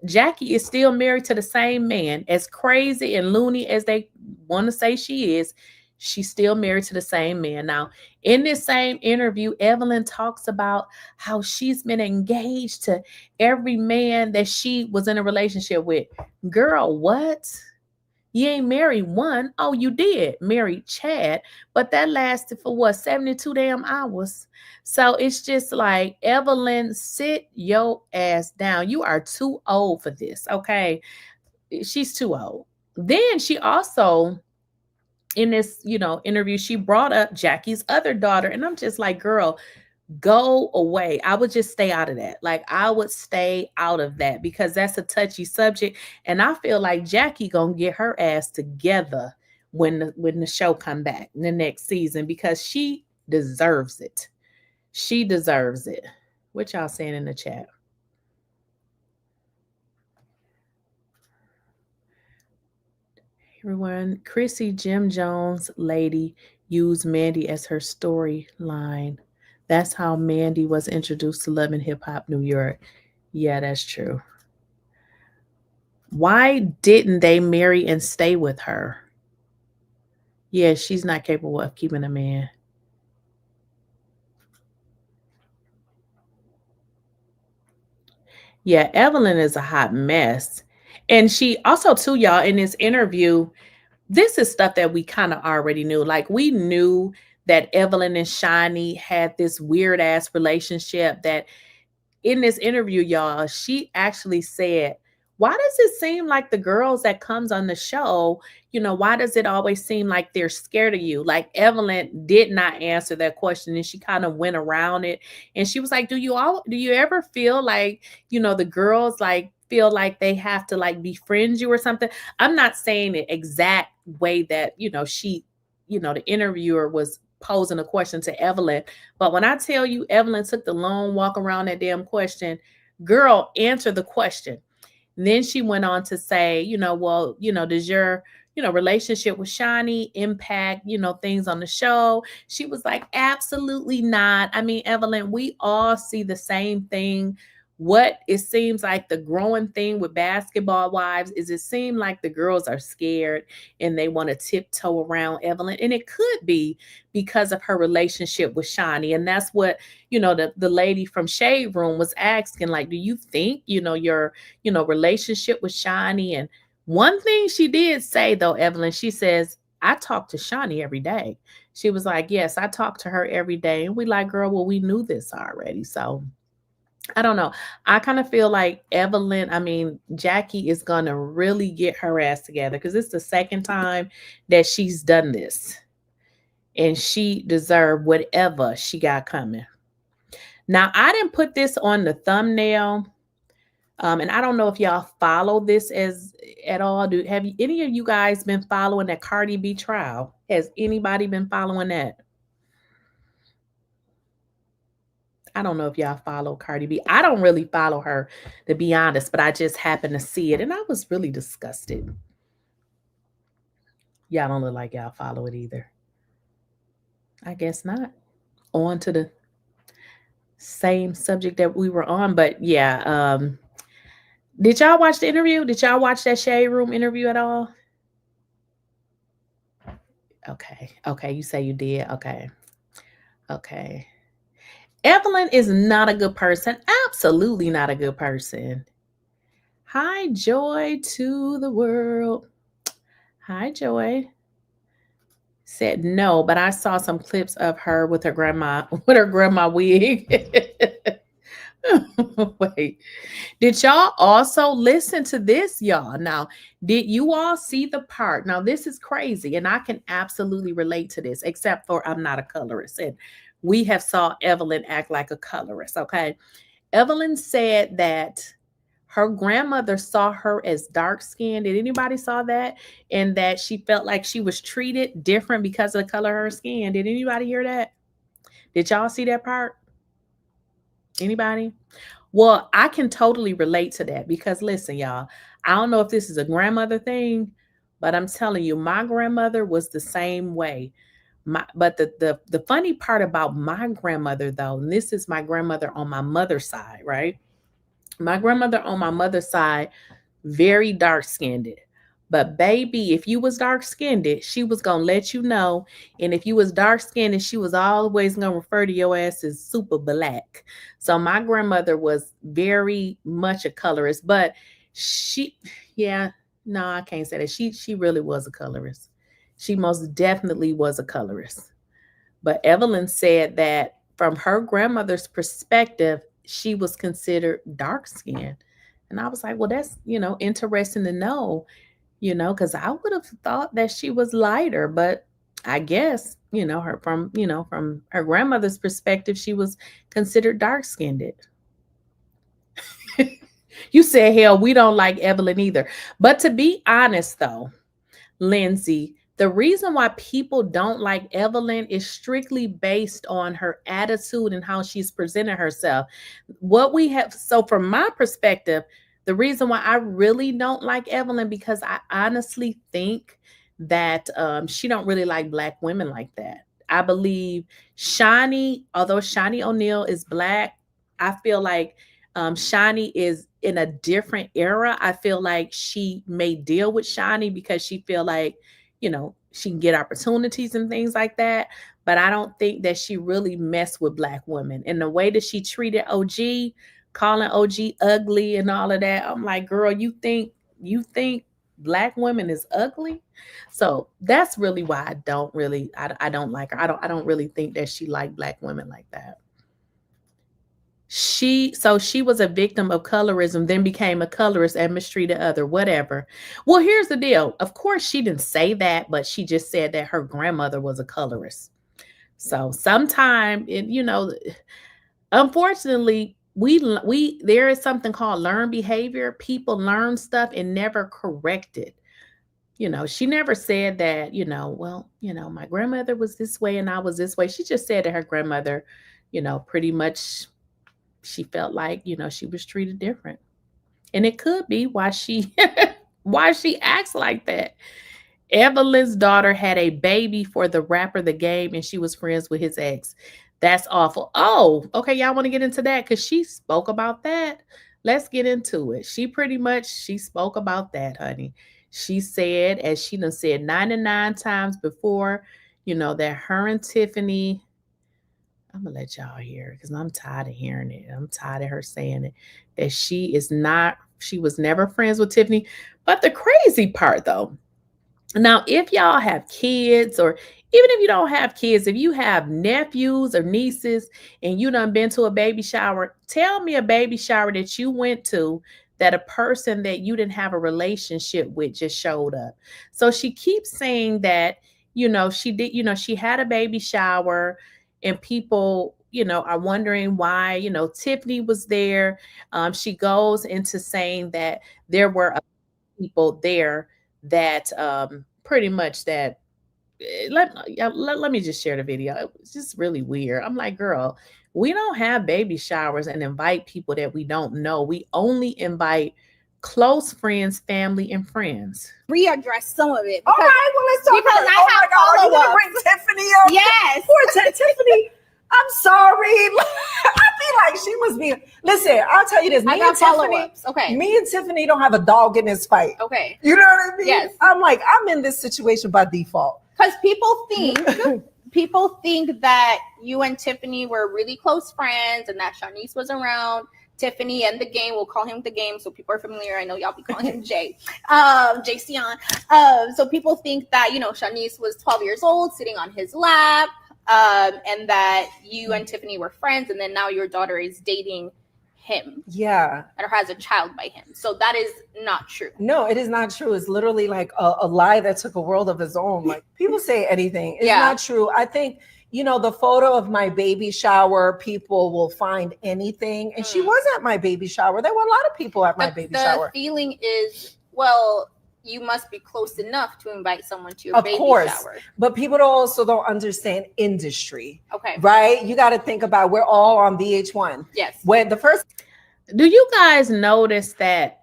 B: Jackie is still married to the same man. As crazy and loony as they want to say she is, she's still married to the same man. Now, in this same interview, Evelyn talks about how she's been engaged to every man that she was in a relationship with. Girl, what? You ain't married one. Oh, you did marry Chad, but that lasted for what, 72 damn hours. So it's just like, Evelyn, sit your ass down. You are too old for this, okay? She's too old. Then she also, in this, interview, she brought up Jackie's other daughter. And I'm just like, girl, go away. I would just stay out of that. Like, I would stay out of that because that's a touchy subject. And I feel like Jackie gonna get her ass together when the show come back in the next season because she deserves it. She deserves it. What y'all saying in the chat? Everyone, Chrissy Jim Jones lady used Mandy as her storyline. That's how Mandy was introduced to Love and Hip Hop New York. Yeah, that's true. Why didn't they marry and stay with her? Yeah, she's not capable of keeping a man. Yeah, Evelyn is a hot mess. And she also, too, y'all, in this interview, this is stuff that we kind of already knew. Like, we knew that Evelyn and Shani had this weird ass relationship that in this interview, y'all, she actually said, why does it seem like the girls that comes on the show, why does it always seem like they're scared of you? Like, Evelyn did not answer that question and she kind of went around it. And she was like, do you ever feel like, the girls like feel like they have to like befriend you or something? I'm not saying the exact way that, she, the interviewer was posing a question to Evelyn. But when I tell you Evelyn took the long walk around that damn question, girl, answer the question. And then she went on to say, does your, relationship with Shani impact, things on the show? She was like, absolutely not. I mean, Evelyn, we all see the same thing. What it seems like the growing thing with Basketball Wives is it seems like the girls are scared and they want to tiptoe around Evelyn. And it could be because of her relationship with Shani. And that's what, the lady from Shade Room was asking, like, do you think, your, relationship with Shani? And one thing she did say, though, Evelyn, she says, I talk to Shani every day. She was like, yes, I talk to her every day. And we like, girl, well, we knew this already. So I don't know. I kind of feel like Jackie is going to really get her ass together because it's the second time that she's done this. And she deserved whatever she got coming. Now, I didn't put this on the thumbnail. And I don't know if y'all follow this at all. Have any of you guys been following that Cardi B trial? Has anybody been following that? I don't know if y'all follow Cardi B. I don't really follow her, to be honest, but I just happened to see it and I was really disgusted. Y'all don't look like y'all follow it either. I guess not. On to the same subject that we were on, but yeah. Did y'all watch the interview? Did y'all watch that Shade Room interview at all? Okay. You say you did. Okay. Evelyn is not a good person. Absolutely not a good person. Hi, Joy to the world. Hi, Joy. Said no, but I saw some clips of her with her grandma wig. Wait, did y'all also listen to this, y'all? Now, did you all see the part? Now, this is crazy, and I can absolutely relate to this, except for I'm not a colorist, and we have saw Evelyn act like a colorist, okay? Evelyn said that her grandmother saw her as dark-skinned. Did anybody saw that? And that she felt like she was treated different because of the color of her skin. Did anybody hear that? Did y'all see that part? Anybody? Well, I can totally relate to that because listen, y'all, I don't know if this is a grandmother thing, but I'm telling you, my grandmother was the same way. But the funny part about my grandmother, though, and this is my grandmother on my mother's side, right? My grandmother on my mother's side, very dark-skinned. But baby, if you was dark-skinned, she was going to let you know. And if you was dark-skinned, she was always going to refer to your ass as super black. So my grandmother was very much a colorist. But I can't say that. She really was a colorist. She most definitely was a colorist. But Evelyn said that from her grandmother's perspective, she was considered dark-skinned. And I was like, well, that's, interesting to know. Because I would have thought that she was lighter, but I guess, from her grandmother's perspective, she was considered dark-skinned. You said, hell, we don't like Evelyn either. But to be honest, though, Lindsay, the reason why people don't like Evelyn is strictly based on her attitude and how she's presented herself. So from my perspective, the reason why I really don't like Evelyn, because I honestly think that she don't really like black women like that. I believe although Shani O'Neal is black, I feel like Shani is in a different era. I feel like she may deal with Shani because she feel like, she can get opportunities and things like that. But I don't think that she really messed with black women. And the way that she treated OG, calling OG ugly and all of that, I'm like, girl, you think black women is ugly? So that's really why I don't like her. I don't really think that she liked black women like that. She was a victim of colorism, then became a colorist and mistreated other, whatever. Well, here's the deal. Of course, she didn't say that, but she just said that her grandmother was a colorist. So sometime, unfortunately, there is something called learned behavior. People learn stuff and never correct it. She never said that, my grandmother was this way and I was this way. She just said that her grandmother, pretty much she felt like, she was treated different. And it could be why she acts like that. Evelyn's daughter had a baby for the rapper The Game, and she was friends with his ex. That's awful. Oh, okay. Y'all want to get into that? Because she spoke about that. Let's get into it. She spoke about that, honey. She said, as she done said 99 times before, that her and Tiffany, I'm going to let y'all hear it because I'm tired of hearing it. I'm tired of her saying it, that she was never friends with Tiffany. But the crazy part, though, now, if y'all have kids, or even if you don't have kids, if you have nephews or nieces and you done been to a baby shower, tell me a baby shower that you went to that a person that you didn't have a relationship with just showed up. So she keeps saying that, she did, she had a baby shower and people, are wondering why, Tiffany was there. She goes into saying that there were people there that pretty much that let me just share the video. It's just really weird. I'm like, girl, we don't have baby showers and invite people that we don't know. We only invite close friends, family, and friends.
E: Readdress some of it.
F: All right, well, let's talk about it. Oh my God, you gonna bring Tiffany up?
E: Yes.
F: Poor Tiffany. I'm sorry. I feel like she was being. Listen, I'll tell you this. Me and Tiffany don't have a dog in this fight.
E: Okay.
F: You know what I mean?
E: Yes.
F: I'm in this situation by default.
E: Because people think that you and Tiffany were really close friends and that Shanice was around. Tiffany and the game, we'll call him the game so people are familiar. I know y'all be calling him Jay. Sion. So people think that, you know, Shanice was 12 years old sitting on his lap, and that you and Tiffany were friends, and then now your daughter is dating him.
F: Yeah.
E: Or has a child by him. So that is not true.
F: No, it is not true. It's literally like a lie that took a world of its own. Like, people say anything. It's not true. I think, you know, the photo of my baby shower, people will find anything. And she was at my baby shower. There were a lot of people at my baby shower.
E: The feeling is, well, you must be close enough to invite someone to your baby shower.
F: But people also don't understand industry.
E: Okay.
F: Right? You got to think about, we're all on VH1.
E: Yes.
F: When the first...
B: Do you guys notice that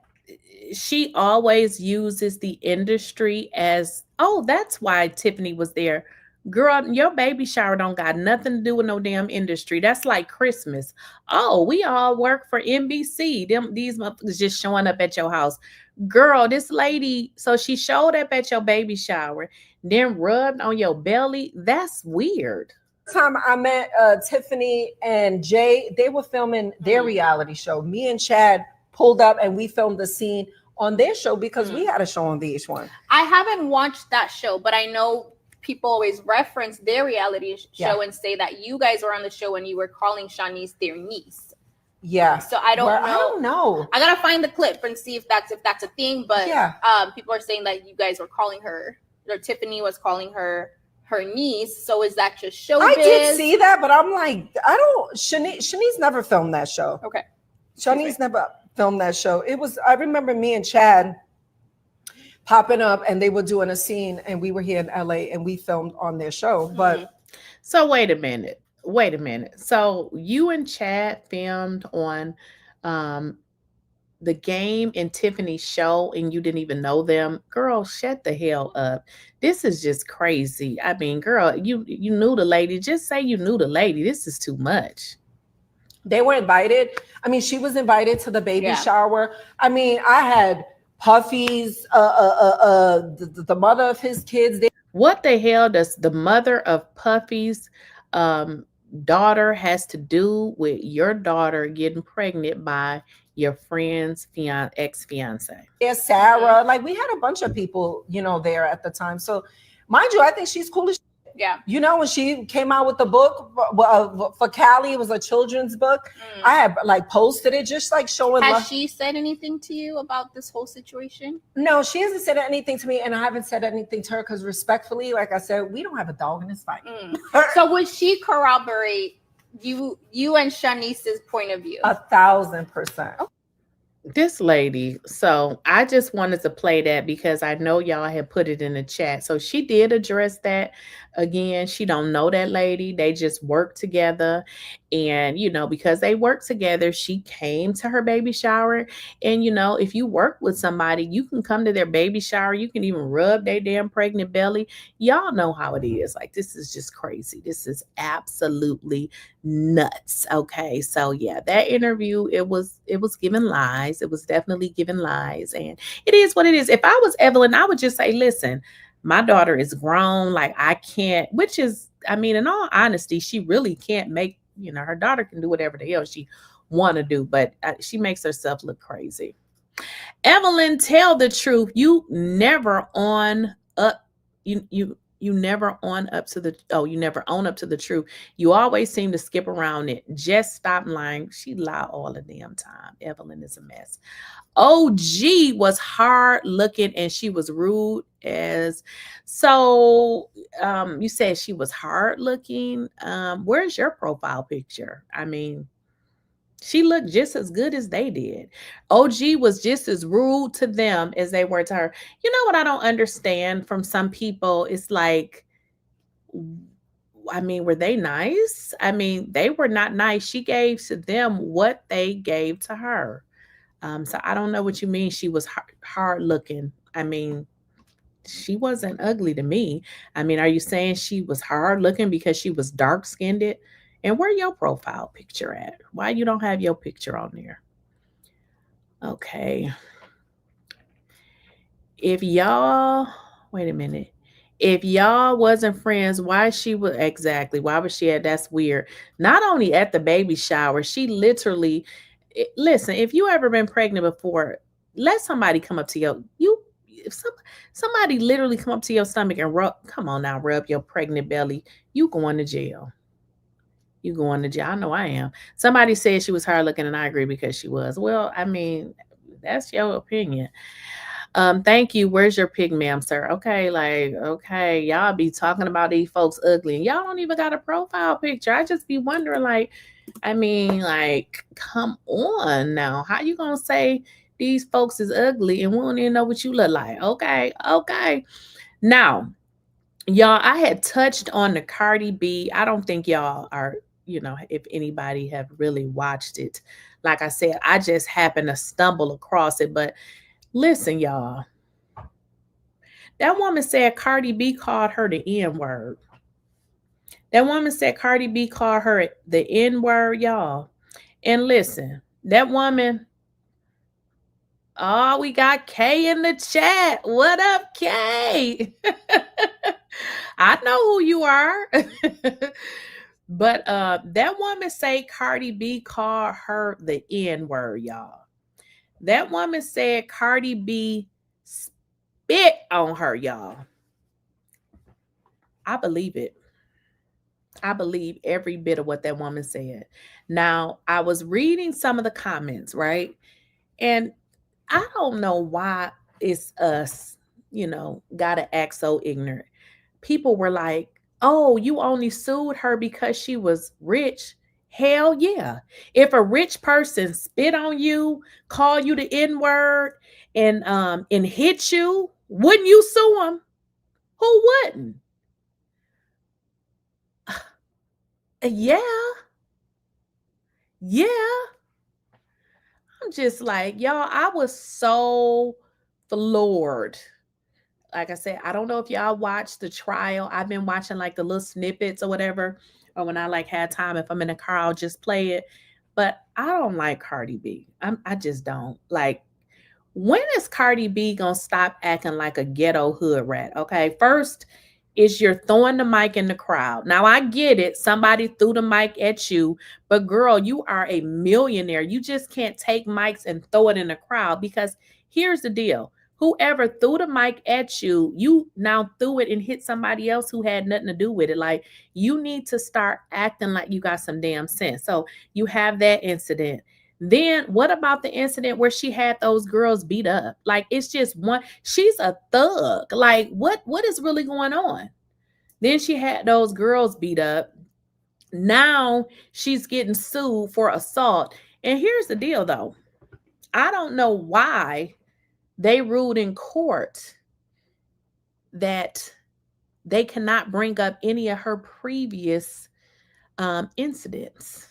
B: she always uses the industry as, oh, that's why Tiffany was there. Girl, your baby shower don't got nothing to do with no damn industry. That's like Christmas. Oh, we all work for NBC. These motherfuckers just showing up at your house. Girl, this lady, so she showed up at your baby shower, then rubbed on your belly. That's weird.
F: Time I met Tiffany and Jay, they were filming their reality show. Me and Chad pulled up and we filmed the scene on their show because we had a show on VH1.
E: I haven't watched that show, but I know people always reference their reality show and say that you guys were on the show and you were calling Shanice their niece.
F: Yeah.
E: So I don't know.
F: I don't know.
E: I gotta find the clip and see if that's a thing. But people are saying that you guys were calling her, or Tiffany was calling her niece. So is that just showbiz?
F: I did see that, but I'm like, I don't. Shanice never filmed that show.
E: Okay.
F: Shanice never filmed that show. It was. I remember me and Chad popping up and they were doing a scene and we were here in LA and we filmed on their show. But
B: so wait a minute. So you and Chad filmed on the game and Tiffany's show and you didn't even know them. Girl, shut the hell up. This is just crazy. I mean, girl, you knew the lady. Just say you knew the lady. This is too much.
F: They were invited. I mean, she was invited to the baby shower. I mean, I had Puffy's, the mother of his kids.
B: What the hell does the mother of Puffy's daughter has to do with your daughter getting pregnant by your friend's ex-fiance?
F: Yeah, Sarah. Like, we had a bunch of people, you know, there at the time. So, mind you, I think she's cool as shit.
E: Yeah.
F: You know, when she came out with the book for Cali, it was a children's book. I had like posted it, just like showing.
E: Has she said anything to you about this whole situation?
F: No, she hasn't said anything to me, and I haven't said anything to her because, respectfully, like I said, we don't have a dog in this fight.
E: So would she corroborate you and Shanice's point of view?
F: 1,000%.
E: Okay.
B: This lady, so I just wanted to play that because I know y'all had put it in the chat. So she did address that. Again, she don't know that lady. They just work together. And, you know, because they work together, she came to her baby shower. And, you know, if you work with somebody, you can come to their baby shower. You can even rub their damn pregnant belly. Y'all know how it is. Like, this is just crazy. This is absolutely nuts. Okay. So yeah, that interview, it was giving lies. It was definitely giving lies. And it is what it is. If I was Evelyn, I would just say, listen, my daughter is grown. Like, I can't, which is, I mean, in all honesty, she really can't make, you know, her daughter can do whatever the hell she want to do, but she makes herself look crazy. Evelyn, tell the truth. You never own up to the truth. You always seem to skip around it. Just stop lying. She lie all the damn time. Evelyn is a mess. OG was hard looking and she was rude as. So you said she was hard looking. Where's your profile picture? I mean, she looked just as good as they did. OG was just as rude to them as they were to her. You know what I don't understand from some people? It's like, I mean, were they nice? I mean, they were not nice. She gave to them what they gave to her. So I don't know what you mean she was hard looking. I mean, she wasn't ugly to me. I mean, are you saying she was hard looking because she was dark skinned? And where your profile picture at? Why you don't have your picture on there? Okay. If y'all, wait a minute. If y'all wasn't friends, why was she at? That's weird. Not only at the baby shower, she literally listen, if you ever been pregnant before, let somebody come up to if somebody literally come up to your stomach and rub your pregnant belly, you going to jail. You going to jail. I know I am. Somebody said she was hard looking, and I agree because she was. Well, I mean, that's your opinion. Thank you. Where's your pig, ma'am, sir? Okay, okay, y'all be talking about these folks ugly, and y'all don't even got a profile picture. I just be wondering, come on now. How you gonna say these folks is ugly and we don't even know what you look like? Okay. Now, y'all, I had touched on the Cardi B. I don't think y'all are, if anybody have really watched it. Like I said, I just happened to stumble across it. But listen, y'all. That woman said Cardi B called her the N-word. That woman said Cardi B called her the N-word, y'all. And listen, that woman, we got K in the chat. What up, K? I know who you are. But that woman say Cardi B called her the N-word, y'all. That woman said Cardi B spit on her, y'all. I believe it. I believe every bit of what that woman said. Now, I was reading some of the comments, right? And I don't know why it's us, gotta act so ignorant. People were like, oh, you only sued her because she was rich. Hell yeah. If a rich person spit on you, call you the N-word, and hit you, wouldn't you sue him? Who wouldn't? Yeah. I'm just like, y'all, I was so floored. Like I said, I don't know if y'all watched the trial. I've been watching like the little snippets or whatever. Or when I had time, if I'm in the car, I'll just play it. But I don't like Cardi B. I just don't. Like, when is Cardi B gonna stop acting like a ghetto hood rat? Okay, first is you're throwing the mic in the crowd. Now I get it. Somebody threw the mic at you, but girl, you are a millionaire. You just can't take mics and throw it in the crowd, because here's the deal. Whoever threw the mic at you, you now threw it and hit somebody else who had nothing to do with it. Like, you need to start acting like you got some damn sense. So you have that incident. Then what about the incident where she had those girls beat up? Like, it's just one. She's a thug. Like, what is really going on? Then she had those girls beat up. Now she's getting sued for assault. And here's the deal, though. I don't know why they ruled in court that they cannot bring up any of her previous incidents.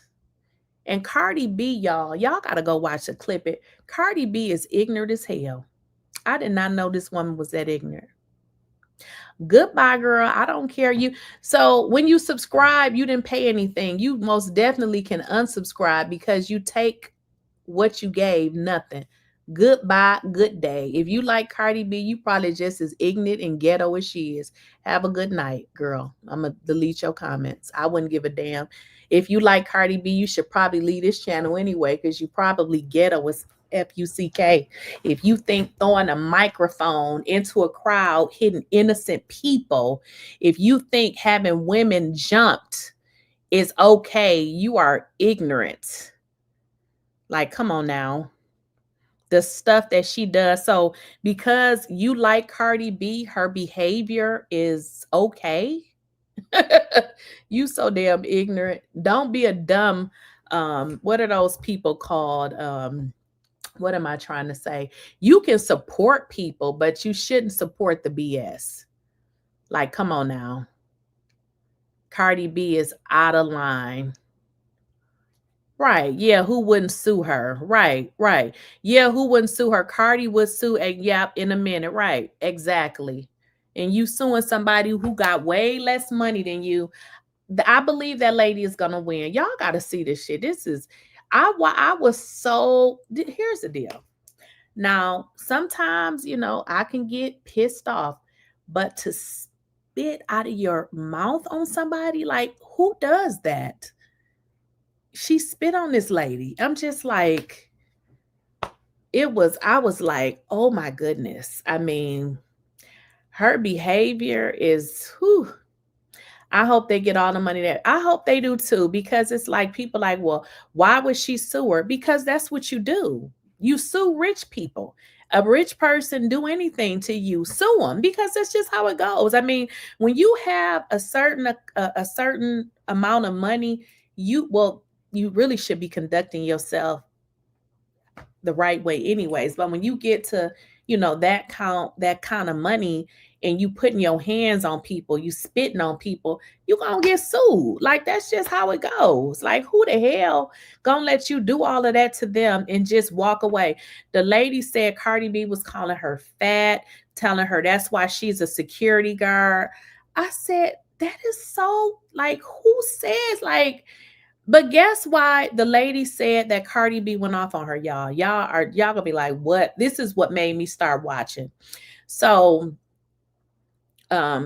B: And Cardi B, y'all got to go watch the clip. Cardi B is ignorant as hell. I did not know this woman was that ignorant. Goodbye, girl. I don't care. So when you subscribe, you didn't pay anything. You most definitely can unsubscribe, because you take what you gave, nothing. Goodbye, good day. If you like Cardi B, you probably just as ignorant and ghetto as she is. Have a good night, girl. I'm going to delete your comments. I wouldn't give a damn. If you like Cardi B, you should probably leave this channel anyway, because you probably ghetto as F-U-C-K. If you think throwing a microphone into a crowd, hitting innocent people, if you think having women jumped is okay, you are ignorant. Like, come on now. The stuff that she does. So because you like Cardi B, her behavior is okay. You so damn ignorant. Don't be a dumb, what are those people called? What am I trying to say? You can support people, but you shouldn't support the BS. Like, come on now. Cardi B is out of line. Right. Yeah. Who wouldn't sue her? Right. Yeah. Who wouldn't sue her? Cardi would sue in a minute. Right. Exactly. And you suing somebody who got way less money than you. I believe that lady is going to win. Y'all got to see this shit. I was so, here's the deal. Now, sometimes, I can get pissed off, but to spit out of your mouth on somebody? Like, who does that? She spit on this lady. I'm just like, I was like, oh my goodness. I mean, her behavior is, whew. I hope they get all the money that I hope they do too, because it's like people like, well, why would she sue her? Because that's what you do. You sue rich people. A rich person do anything to you, sue them, because that's just how it goes. I mean, when you have a certain amount of money, you really should be conducting yourself the right way anyways. But when you get to, that kind of money, and you putting your hands on people, you spitting on people, you gonna get sued. Like, that's just how it goes. Like, who the hell gonna let you do all of that to them and just walk away? The lady said Cardi B was calling her fat, telling her that's why she's a security guard. I said, that is so, like, who says, like, but guess why the lady said that Cardi B went off on her, y'all? Y'all gonna be like, what? This is what made me start watching. So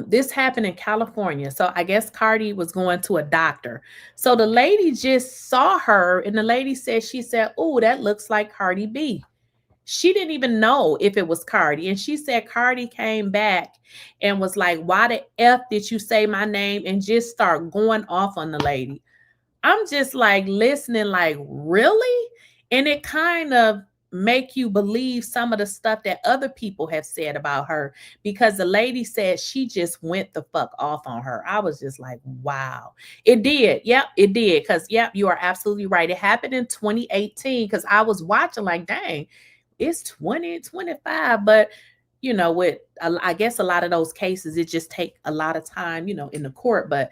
B: this happened in California. So I guess Cardi was going to a doctor. So the lady just saw her, and the lady said, oh, that looks like Cardi B. She didn't even know if it was Cardi. And she said Cardi came back and was like, why the F did you say my name? And just start going off on the lady. I'm just like listening, like, really? And it kind of make you believe some of the stuff that other people have said about her, because the lady said she just went the fuck off on her. I was just like, wow. It did. Yep, it did. Because, yep, you are absolutely right. It happened in 2018, because I was watching like, dang, it's 2025. But, with, I guess a lot of those cases, it just take a lot of time, in the court. But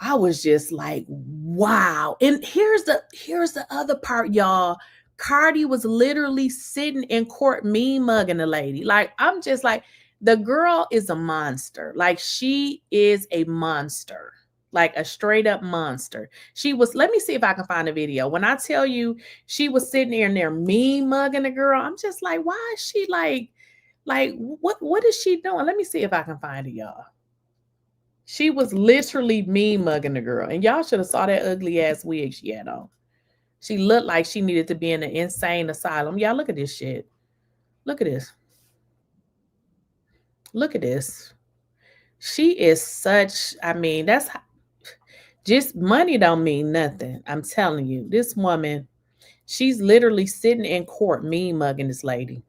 B: I was just like, wow. And here's the other part, y'all. Cardi was literally sitting in court, mean mugging the lady. Like, I'm just like, the girl is a monster. Like, she is a monster, like a straight up monster. Let me see if I can find a video. When I tell you she was sitting there mean mugging the girl, I'm just like, why is she like what is she doing? Let me see if I can find it, y'all. She was literally mean mugging the girl. And y'all should have saw that ugly ass wig she had on. She looked like she needed to be in an insane asylum. Y'all, look at this shit. Look at this. Look at this. She is such, I mean, that's just money don't mean nothing. I'm telling you, this woman, she's literally sitting in court mean mugging this lady.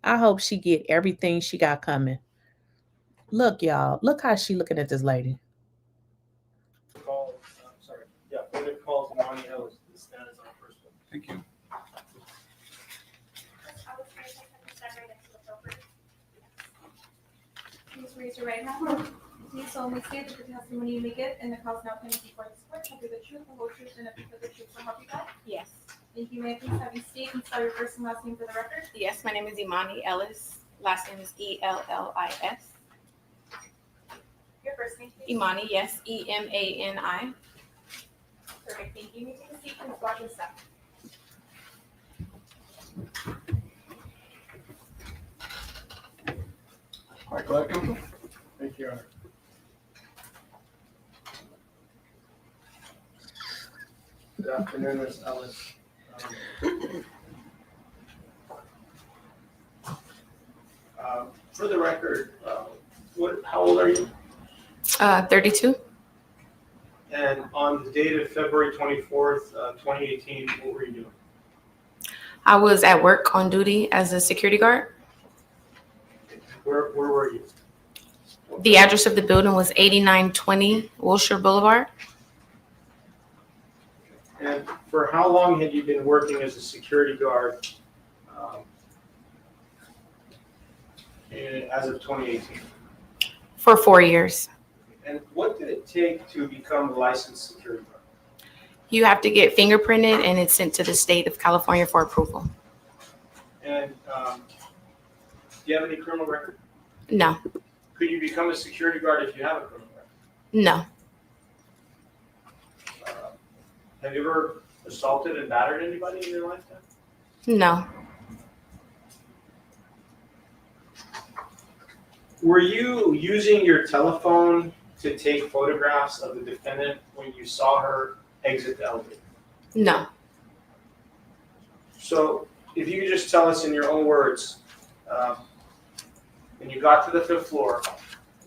B: I hope she get everything she got coming. Look, y'all. Look how she looking at this lady.
G: Thank you.
H: Please raise your right hand. Please solemnly state that the testimony you may give in the cause now pending before this court shall be the truth, the whole truth, and nothing but the truth. So help you God?
E: Yes.
H: Thank you. May I please have you state and spell your first and last name for the record?
E: Yes, my name is Imani Ellis. Last name is Ellis.
H: Your first name, please.
E: Imani, yes, Emani.
H: Perfect. Thank you. You may take a seat and watch your step.
G: All right, go ahead, counsel. Thank you, Your Honor. Good afternoon, Ms. Ellis. For the record, how old are you?
E: 32.
G: And on the date of February 24th, 2018, what were you doing?
E: I was at work on duty as a security guard.
G: Where were you?
E: The address of the building was 8920 Wilshire Boulevard.
G: And for how long had you been working as a security guard as of 2018?
E: For 4 years.
G: And what did it take to become a licensed security guard?
E: You have to get fingerprinted and it's sent to the state of California for approval.
G: And do you have any criminal record?
E: No.
G: Could you become a security guard if you have a criminal record?
E: No.
G: Have you ever assaulted and battered anybody in your lifetime?
E: No.
G: Were you using your telephone to take photographs of the defendant when you saw her exit the elevator?
I: No.
G: So if you could just tell us in your own words, when you got to the 5th floor,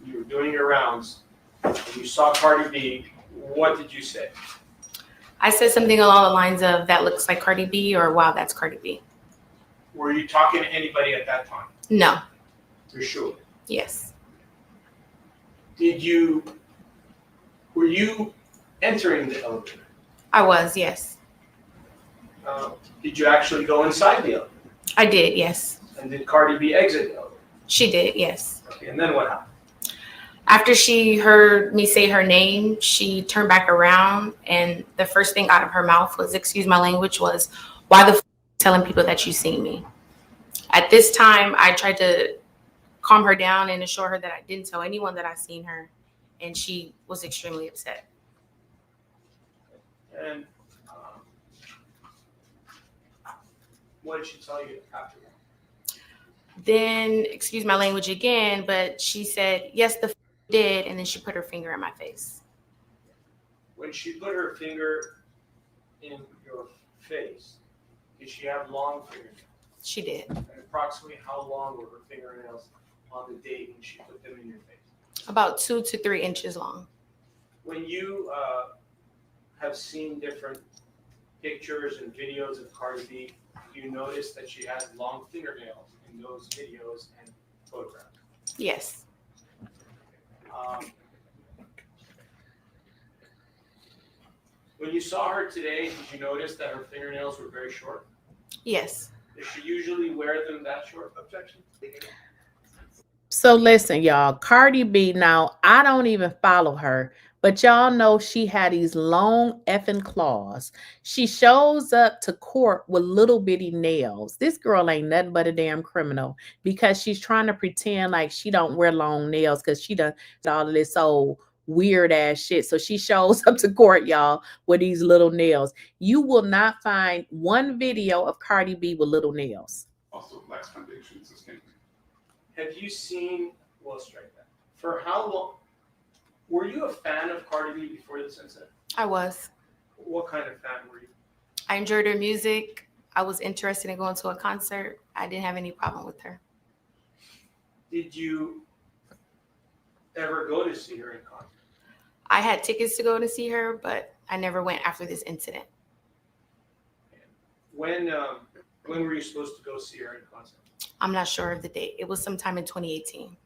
G: you were doing your rounds, and you saw Cardi B, what did you say?
I: I said something along the lines of, that looks like Cardi B, or wow, that's Cardi B.
G: Were you talking to anybody at that time?
I: No.
G: You're sure?
I: Yes.
G: Were you entering the elevator?
I: I was, yes.
G: Did you actually go inside the elevator?
I: I did, yes.
G: And did Cardi B exit the elevator?
I: She did, yes.
G: Okay, and then what happened?
I: After she heard me say her name, she turned back around, and the first thing out of her mouth was, excuse my language, was, why the f telling people that you seen me? At this time, I tried to calm her down and assure her that I didn't tell anyone that I seen her, and she was extremely upset.
G: And what did she tell you after that?
I: Then, excuse my language again, but she said, yes, the f did, and then she put her finger in my face.
G: When she put her finger in your face, did she have long fingernails?
I: She did.
G: And approximately how long were her fingernails on the date when she put them in your face?
I: About 2 to 3 inches long.
G: When you have seen different pictures and videos of Cardi B, you notice that she has long fingernails in those videos and photographs?
I: Yes.
G: When you saw her today, did you notice that her fingernails were very short?
I: Yes.
G: Does she usually wear them that short? Objection.
B: So listen, y'all, Cardi B, now I don't even follow her, but y'all know she had these long effing claws. She shows up to court with little bitty nails. This girl ain't nothing but a damn criminal because she's trying to pretend like she don't wear long nails because she done all of this old weird ass shit. So she shows up to court, y'all, with these little nails. You will not find one video of Cardi B with little nails.
J: Also lacks foundation system.
G: Have you seen, well, strike that. For how long, were you a fan of Cardi B before this incident?
I: I was.
G: What kind of fan were you?
I: I enjoyed her music. I was interested in going to a concert. I didn't have any problem with her.
G: Did you ever go to see her in concert?
I: I had tickets to go to see her, but I never went after this incident.
G: When were you supposed to go see her in concert?
I: I'm not sure of the date. It was sometime in 2018.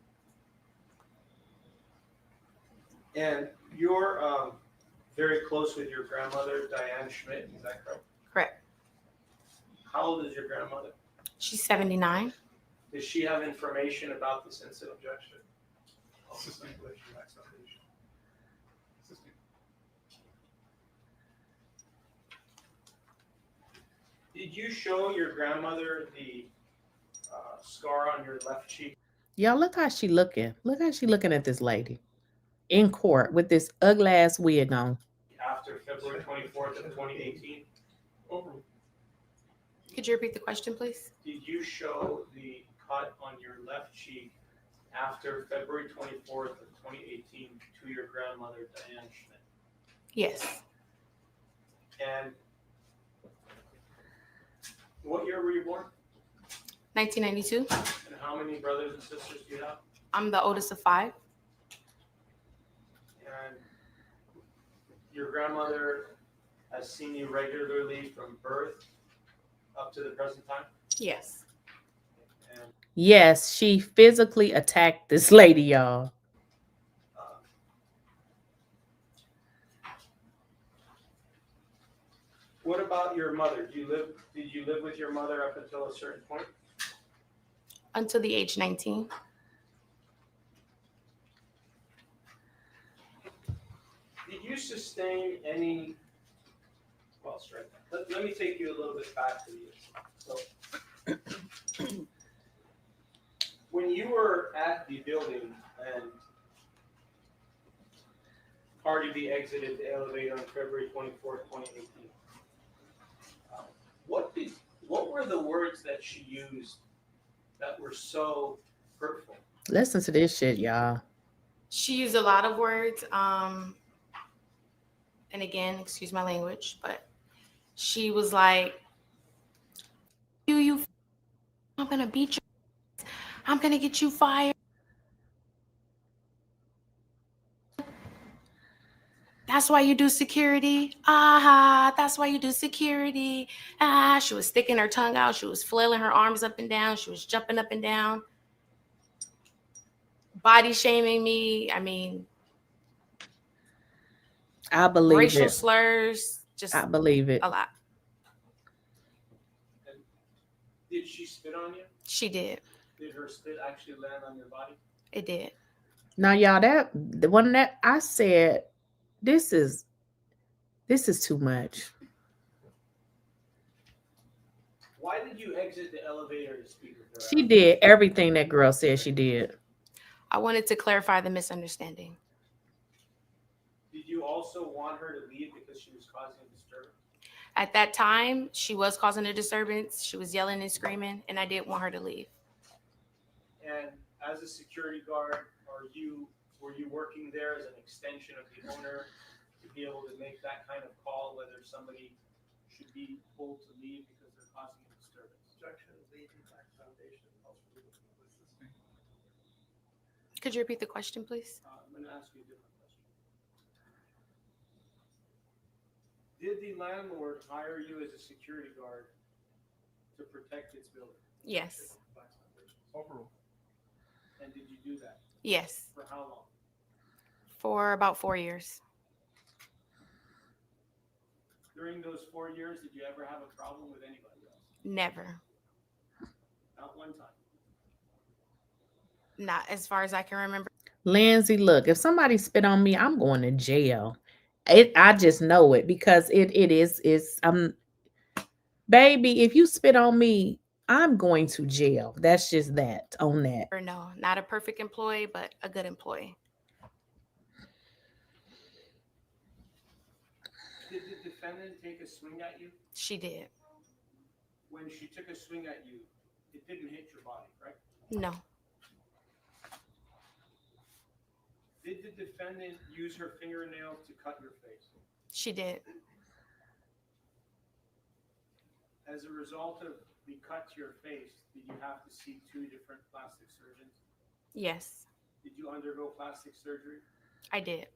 G: And you're very close with your grandmother, Diane Schmidt, is that correct?
I: Correct.
G: How old is your grandmother?
I: She's 79.
G: Does she have information about this incident, objection?
J: Assistant English lacks foundation. Assistant.
G: Did you show your grandmother the scar on your left cheek?
B: Y'all, look how she looking. Look how she looking at this lady in court with this ugly ass wig on.
G: After February 24th of 2018?
I: Could you repeat the question, please?
G: Did you show the cut on your left cheek after February 24th of 2018 to your grandmother, Diane Schmidt?
I: Yes.
G: And what year were you born?
I: 1992.
G: And how many brothers and sisters do you have?
I: I'm the oldest of 5.
G: And your grandmother has seen you regularly from birth up to the present time?
I: Yes.
G: And
B: Yes, she physically attacked this lady, y'all.
G: what about your mother? Did you live with your mother up until a certain point?
I: Until the age 19.
G: Did you sustain any, well, straight. Let me take you a little bit back to the years. So, when you were at the building and Cardi B exited the elevator on February 24th, 2018, what were the words that she used that were so hurtful
B: Listen to this shit, y'all.
I: She used a lot of words. And again, excuse my language, but she was like, you, I'm gonna beat you. I'm gonna get you fired. That's why you do security. Ah, that's why you do security. Ah, she was sticking her tongue out. She was flailing her arms up and down. She was jumping up and down. Body shaming me. I mean,
B: I believe
I: racial
B: it.
I: slurs. Just
B: I believe it.
I: a lot.
G: And did she spit on you?
I: She did.
G: Did her spit actually land on your body?
I: It did.
B: Now, y'all, that the one that I said, this is too much.
G: Why did you exit the elevator to speak with her?
B: She did everything that girl said she did.
I: I wanted to clarify the misunderstanding.
G: Did you also want her to leave because she was causing a disturbance?
I: At that time, she was causing a disturbance. She was yelling and screaming, and I didn't want her to leave.
G: And as a security guard, were you working there as an extension of the owner to be able to make that kind of call, whether somebody should be told to leave because they're causing a disturbance?
J: Objection, Lady Black Foundation, also legal assisting.
I: Could you repeat the question, please?
G: I'm going to ask you a different question. Did the landlord hire you as a security guard to protect its building?
I: Yes.
J: Overall.
G: And did you do that?
I: Yes.
G: For how long?
I: For about 4 years.
G: During those 4 years, did you ever have a problem with anybody else?
I: Never.
G: Not one time.
I: Not as far as I can remember.
B: Lindsay, look, if somebody spit on me, I'm going to jail. I just know it because it's baby, if you spit on me, I'm going to jail. That's just that on that.
I: Or no, not a perfect employee, but a good employee.
G: Did the defendant take a swing at you?
I: She did.
G: When she took a swing at you, it didn't hit your body, right?
I: No.
G: Did the defendant use her fingernail to cut your face?
I: She did.
G: As a result of the cut to your face, did you have to see 2 different plastic surgeons?
I: Yes,
G: Did you undergo plastic surgery?
I: I did.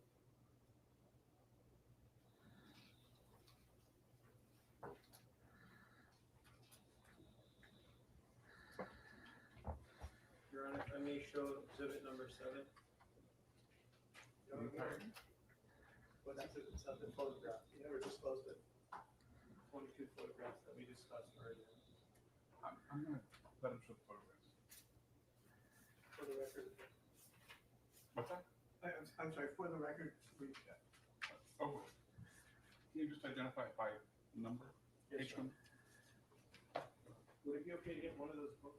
G: Your Honor, if I may show exhibit number 7.
J: Well, that's a photograph. You never disclosed it.
G: 22 photographs that we discussed earlier.
J: I'm going to let him show the photographs.
G: For the record.
J: What's that? I'm sorry, for the record. Oh, can you just identify it by number?
G: Yes,
J: Each
G: sir.
J: one?
G: Would it be okay to get one of those books?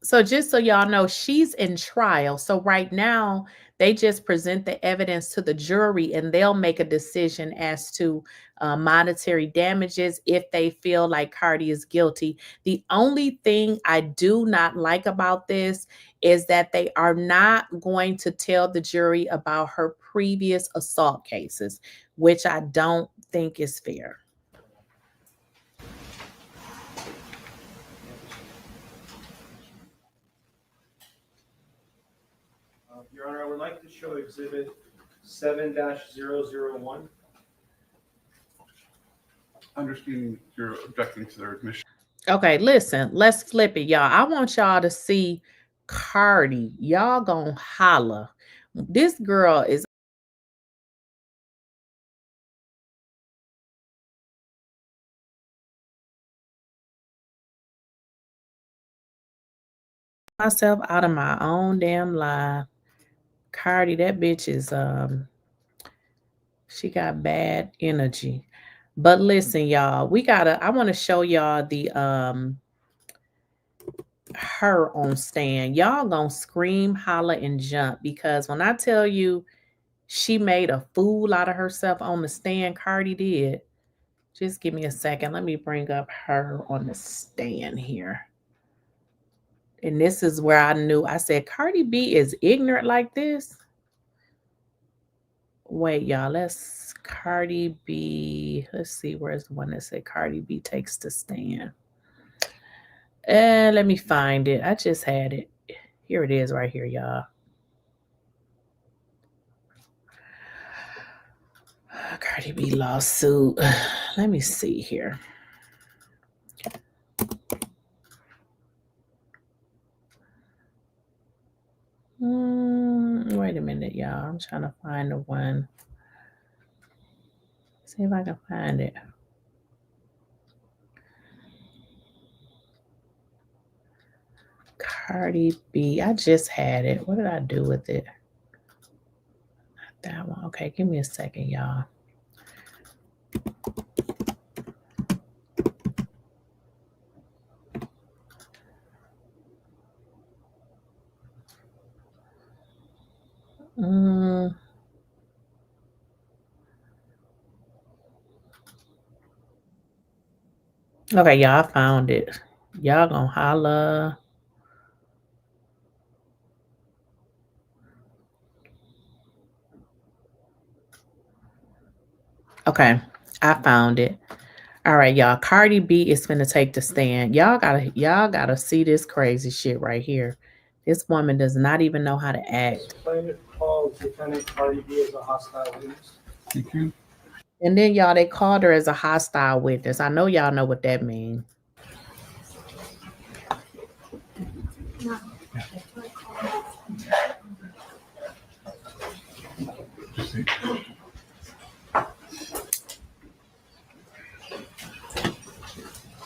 B: So just so y'all know, she's in trial. So right now, they just present the evidence to the jury and they'll make a decision as to monetary damages if they feel like 𝐼𝐸 is guilty. The only thing I do not like about this is that they are not going to tell the jury about her previous assault cases, which I don't think is fair.
G: Your Honor, I would like to show exhibit 7-001.
J: Understanding you're objecting to their admission.
B: Okay, listen, let's flip it, y'all. I want y'all to see 𝐼𝐸. Y'all gonna holler. This girl is myself out of my own damn life. 𝐼𝐸, that bitch is she got bad energy. But listen, y'all, I want to show y'all the her on stand. Y'all gonna scream, holler, and jump because when I tell you she made a fool out of herself on the stand, 𝐼𝐸 did. Just give me a second. Let me bring up her on the stand here. And this is where I knew. I said, Cardi B is ignorant like this. Wait, y'all. Let's Cardi B. Let's see. Where's the one that said Cardi B takes the stand? Let me find it. I just had it. Here it is right here, y'all. Cardi B lawsuit. Let me see here. Wait a minute, y'all. I'm trying to find the one. See if I can find it. Cardi B. I just had it. What did I do with it? Not that one. Okay, give me a second, y'all. Okay, y'all, I found it. Y'all gonna holla. Okay, I found it. All right, y'all. Cardi B is finna take the stand. Y'all gotta see this crazy shit right here. This woman does not even know how to act.
G: Plaintiff called defendant Cardi B as a hostile witness.
J: Thank you.
B: And then y'all, they called her as a hostile witness. I know y'all know what that means.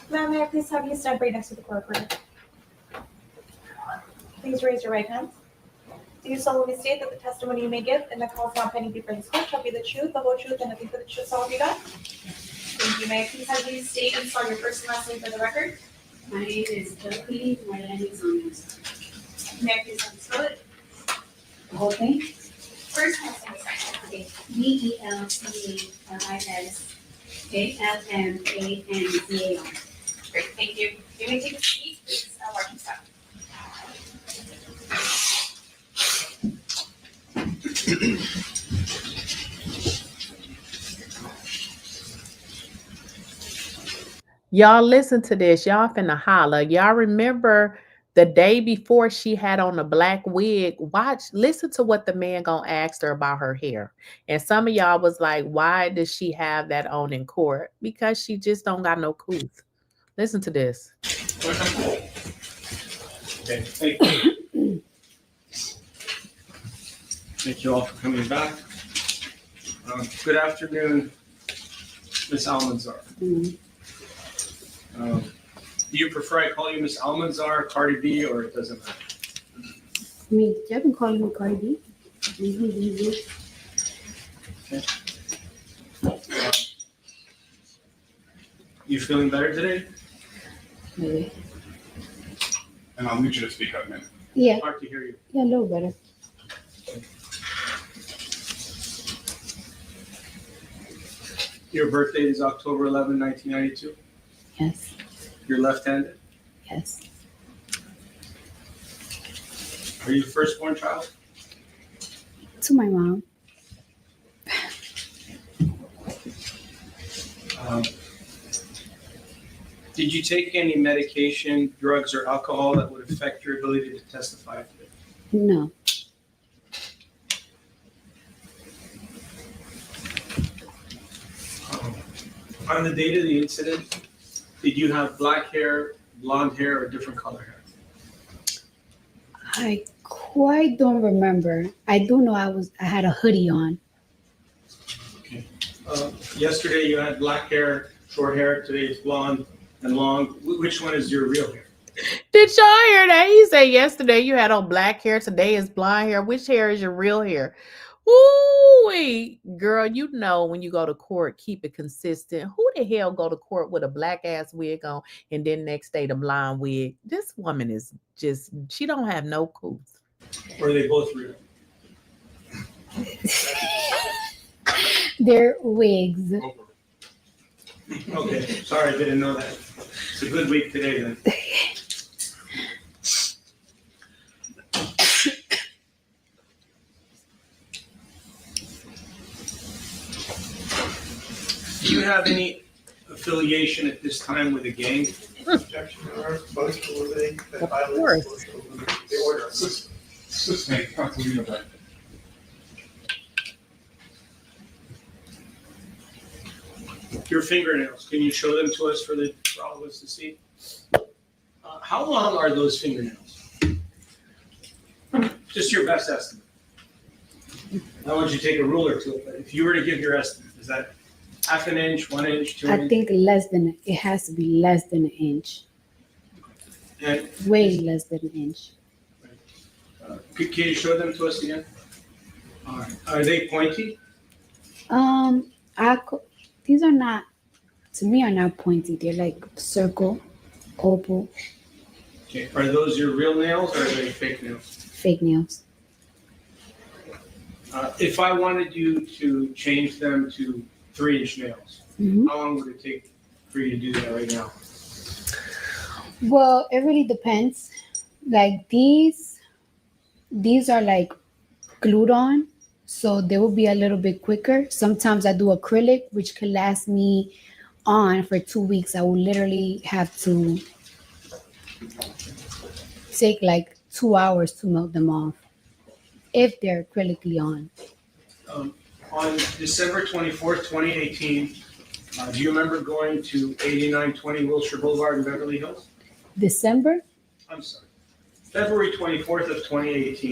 H: Ma'am, may I please have you stand right next to the court reporter? Please raise your right hand. Do you solemnly state that the testimony you may give in the cause now pending before this court shall be the truth, the whole truth, and nothing but the truth, so help you God? Thank you. May I please have you state and spell your first and last name for the record?
K: My name is Evelyn Lozada.
H: May I please have you spell it?
K: The whole thing?
H: First, last name, second.
K: Okay. 𝐸𝐿CARRISALMANZAR.
H: Great, thank you. You may take a seat, please, watch and stop.
B: Y'all listen to this. Y'all finna holla. Y'all remember the day before she had on the black wig? Listen to what the man gonna ask her about her hair. And some of y'all was like, why does she have that on in court? Because she just don't got no couth. Listen to this.
G: Okay, thank you. Thank you all for coming back. Good afternoon, Ms. Almanzar. Do you prefer I call you Ms. Almanzar, Cardi B, or it doesn't matter?
K: I mean, you can call me Cardi B. Easy.
G: Okay. You feeling better today?
K: Maybe.
J: And I'll need you to speak up, man.
K: Yeah.
G: Hard to hear you.
K: Yeah, a little better.
G: Your birthday is October 11, 1992?
K: Yes.
G: You're left-handed?
K: Yes.
G: Are you the firstborn child?
K: To my mom.
G: Did you take any medication, drugs, or alcohol that would affect your ability to testify today?
K: No.
G: On the date of the incident, did you have black hair, blonde hair, or different color hair?
K: I quite don't remember. I do know I had a hoodie on.
G: Okay. Yesterday you had black hair, short hair. Today it's blonde and long. Which one is your real hair?
B: Did y'all hear that? He said yesterday you had on black hair. Today is blonde hair. Which hair is your real hair? Ooh, girl, you know when you go to court, keep it consistent. Who the hell go to court with a black ass wig on and then next day the blonde wig? This woman is just, she don't have no couth.
G: Or are they both real?
K: They're wigs.
G: Okay, sorry, I didn't know that. It's a good week today then. Do you have any affiliation at this time with a gang?
J: Objection, Your Honor. Both to eliminate that
B: Of
J: violates
B: course.
J: motion to eliminate the order.
L: Hey, Counsel, you know that.
G: Your fingernails, can you show them to us for all of us to see? How long are those fingernails? Just your best estimate. I want you to take a ruler to it, but if you were to give your estimate, is that half an inch, 1 inch, 2
K: I
G: inches?
K: think it has to be less than an inch.
G: And
K: Way less than an inch.
G: can you show them to us again? All right. Are they pointy?
K: These are not, to me, are not pointy. They're like circle, oval,
G: Okay. Are those your real nails or are they fake nails?
K: fake nails.
G: If I wanted you to change them to 3-inch nails,
K: Mhm.
G: how long would it take for you to do that right now?
K: Well, it really depends. Like these are like glued on, so they will be a little bit quicker. Sometimes I do acrylic, which can last me on for 2 weeks. I will literally have to take like 2 hours to melt them off if they're acrylically on.
G: On December 24th, 2018, do you remember going to 8920 Wilshire Boulevard in Beverly Hills?
K: December?
G: I'm sorry. February 24th of 2018.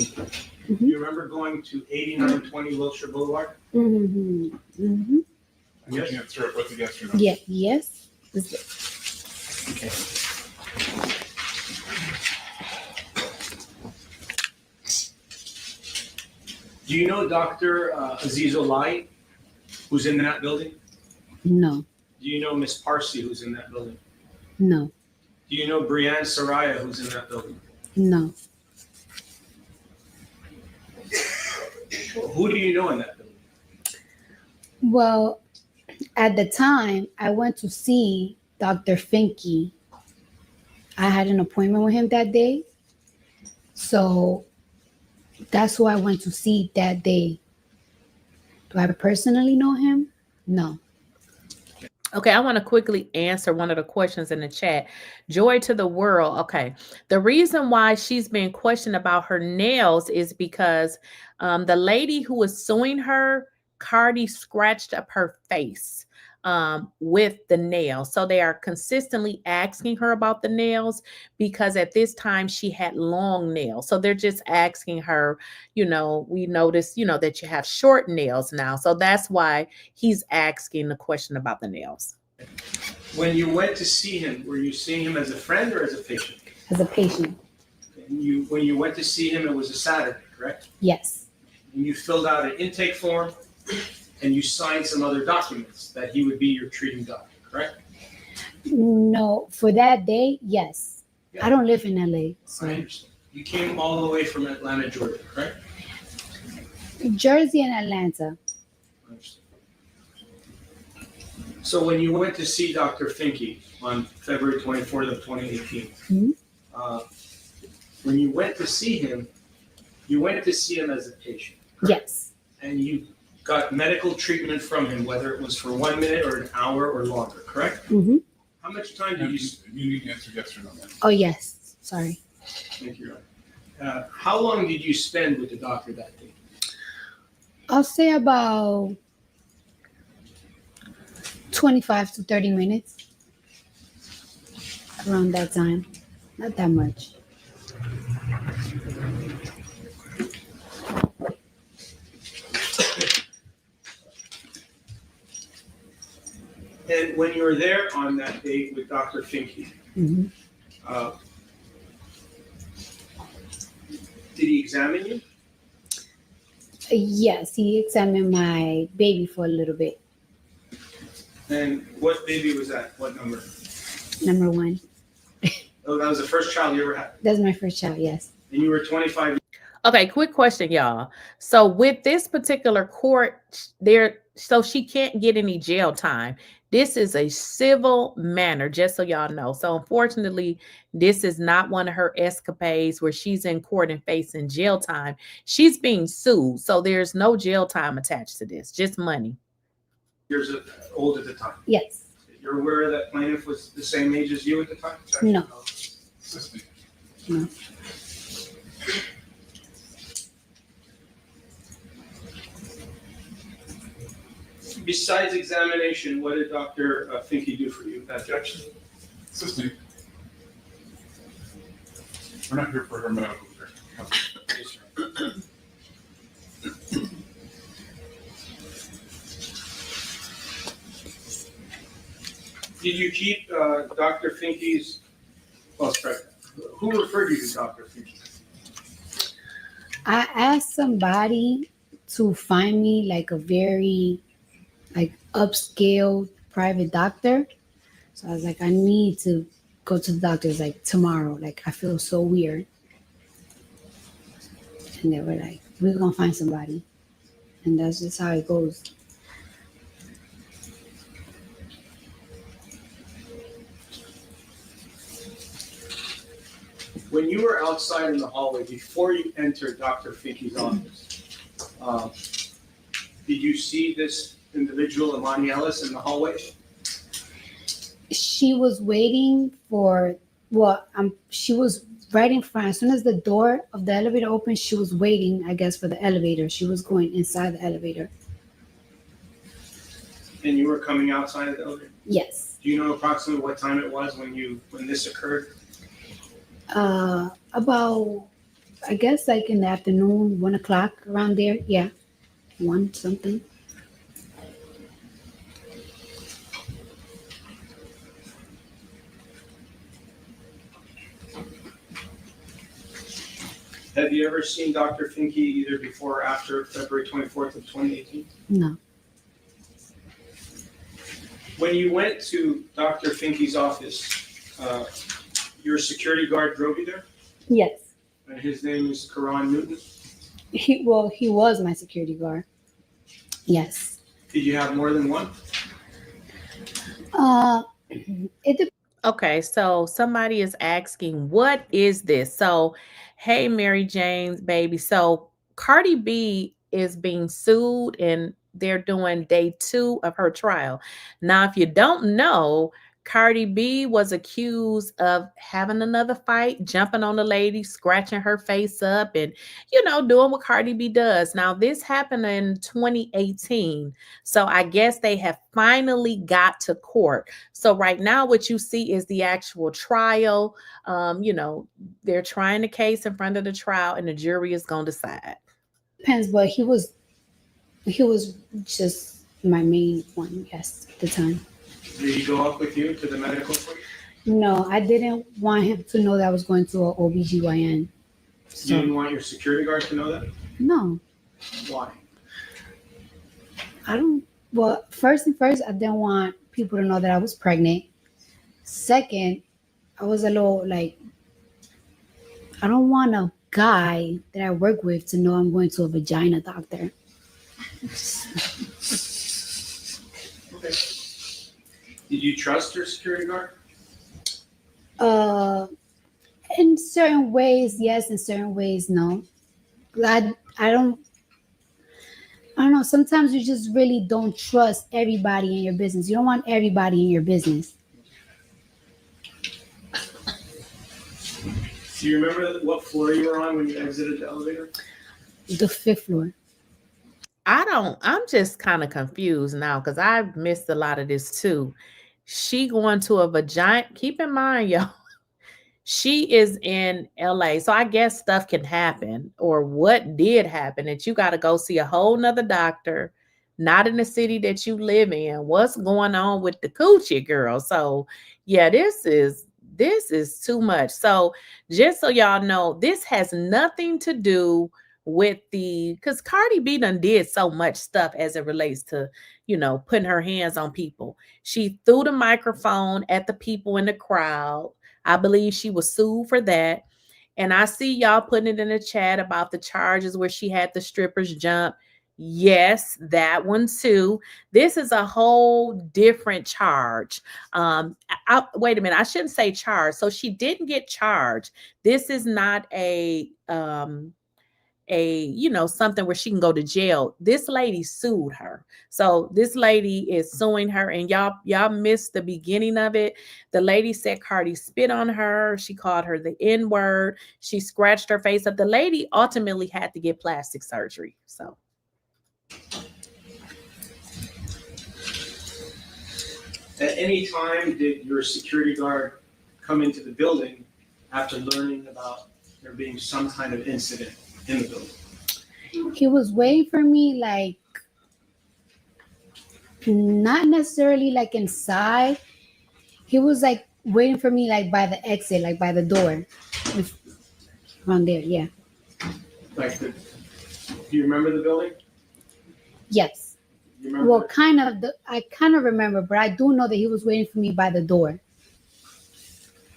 G: Do you remember going to 8920 Wilshire Boulevard?
K: Mm-hmm. Mm-hmm.
L: I'm looking at through it with the yes or no.
K: Yeah. Yes.
G: Okay. Do you know Dr. 𝐬𝐶, who's in that building?
K: No.
G: Do you know Miss Parsi, who's in that building?
K: No.
G: Do you know Brianne Soraya, who's in that building?
K: No.
G: Who do you know in that building?
K: Well, at the time, I went to see Dr. Finke. I had an appointment with him that day. So that's who I went to see that day. Do I personally know him? No.
B: Okay, I want to quickly answer one of the questions in the chat. Joy to the world. Okay, the reason why she's being questioned about her nails is because the lady who was suing her, Cardi, scratched up her face with the nails. So they are consistently asking her about the nails because at this time she had long nails. So they're just asking her, we noticed, that you have short nails now. So that's why he's asking the question about the nails.
G: When you went to see him, were you seeing him as a friend or as a patient?
K: As a patient.
G: And when you went to see him, it was a Saturday, correct?
K: Yes.
G: And you filled out an intake form and you signed some other documents that he would be your treating doctor, correct?
K: No, for that day, yes.
G: Yeah.
K: I don't live in LA. So.
G: I understand. You came all the way from Atlanta, Georgia, correct?
K: Jersey and Atlanta.
G: I understand. So when you went to see Dr. Finke on February 24th of 2018, when you went to see him, you went to see him as a patient. Correct?
K: Yes.
G: And you got medical treatment from him, whether it was for 1 minute or an hour or longer, correct?
K: Mm-hmm.
G: How much time did you?
L: You need to answer yes or no.
K: Oh, yes. Sorry.
G: Thank you. How long did you spend with the doctor that day?
K: I'll say about 25 to 30 minutes. Around that time. Not that much.
G: And when you were there on that date with Dr. Finke,
K: Mm-hmm.
G: Did he examine you?
K: Yes, he examined my baby for a little bit.
G: And what baby was that? What number?
K: Number 1.
G: Oh, that was the first child you ever had.
K: That's my first child, yes.
G: And you were 25.
B: Okay, quick question, y'all. So with this particular court, so she can't get any jail time. This is a civil matter, just so y'all know. So unfortunately, this is not one of her escapades where she's in court and facing jail time. She's being sued. So there's no jail time attached to this, just money.
G: years old at the time.
K: Yes.
G: You're aware that plaintiff was the same age as you at the time?
K: No.
L: Assisting.
K: No.
G: Besides examination, what did Dr. Finke do for you? Objection?
L: Assisting. We're not here for her medical care.
G: Did you keep Dr. Finke's, oh, sorry, who referred you to Dr. Finke?
K: I asked somebody to find me like a very upscale private doctor. So I was like, I need to go to the doctor's like tomorrow. Like I feel so weird. And they were like, we're gonna find somebody. And that's just how it goes.
G: When you were outside in the hallway, before you entered Dr. Finke's office, did you see this individual, Imani Ellis, in the hallway?
K: She was waiting for, she was right in front. As soon as the door of the elevator opened, she was waiting, I guess, for the elevator. She was going inside the elevator.
G: And you were coming outside of the elevator?
K: Yes.
G: Do you know approximately what time it was when this occurred?
K: About, I guess, like in the afternoon, 1 o'clock, around there. Yeah, 1 something.
G: Have you ever seen Dr. Finke either before or after February 24th of 2018?
K: No.
G: When you went to Dr. Finke's office, your security guard drove you there?
K: Yes.
G: And his name is Karan Newton?
K: He was my security guard. Yes.
G: Did you have more than one?
B: Okay, so somebody is asking, what is this? So, hey, Mary Jane's baby. So Cardi B is being sued and they're doing day 2 of her trial. Now, if you don't know, Cardi B was accused of having another fight, jumping on the lady, scratching her face up, and, doing what Cardi B does. Now, this happened in 2018. So I guess they have finally got to court. So right now, what you see is the actual trial. They're trying the case in front of the trial, and the jury is going to decide.
K: Depends, but he was just my main one, yes, at the time.
G: Did he go up with you to the medical court?
K: No, I didn't want him to know that I was going to an OBGYN. So.
G: You didn't want your security guard to know that?
K: No.
G: Why?
K: First, I didn't want people to know that I was pregnant. Second, I was a little like, I don't want a guy that I work with to know I'm going to a vagina doctor.
G: Okay. Did you trust your security guard?
K: In certain ways, yes. In certain ways, no. I don't know. Sometimes you just really don't trust everybody in your business. You don't want everybody in your business.
G: Do you remember what floor you were on when you exited the elevator?
K: The 5th floor.
B: I'm just kind of confused now because I've missed a lot of this too. She going to a vagina. Keep in mind, y'all, she is in LA. So I guess stuff can happen, or what did happen, that you got to go see a whole nother doctor, not in the city that you live in. What's going on with the coochie, girl? So yeah, this is too much. So just so y'all know, this has nothing to do with because Cardi B done did so much stuff as it relates to, putting her hands on people. She threw the microphone at the people in the crowd. I believe she was sued for that. And I see y'all putting it in the chat about the charges where she had the strippers jump. Yes, that one too. This is a whole different charge. Wait a minute. I shouldn't say charge. So she didn't get charged. This is not a something where she can go to jail. This lady sued her. So this lady is suing her, and y'all missed the beginning of it. The lady said Cardi spit on her. She called her the N-word. She scratched her face up. The lady ultimately had to get plastic surgery. So
G: at any time did your security guard come into the building after learning about there being some kind of incident in the building?
K: He was waiting for me, like, not necessarily like inside. He was like waiting for me, like by the exit, like by the door. Around there, yeah.
G: Do you remember the building?
K: Yes.
G: You remember?
K: Well, I kind of remember, but I do know that he was waiting for me by the door.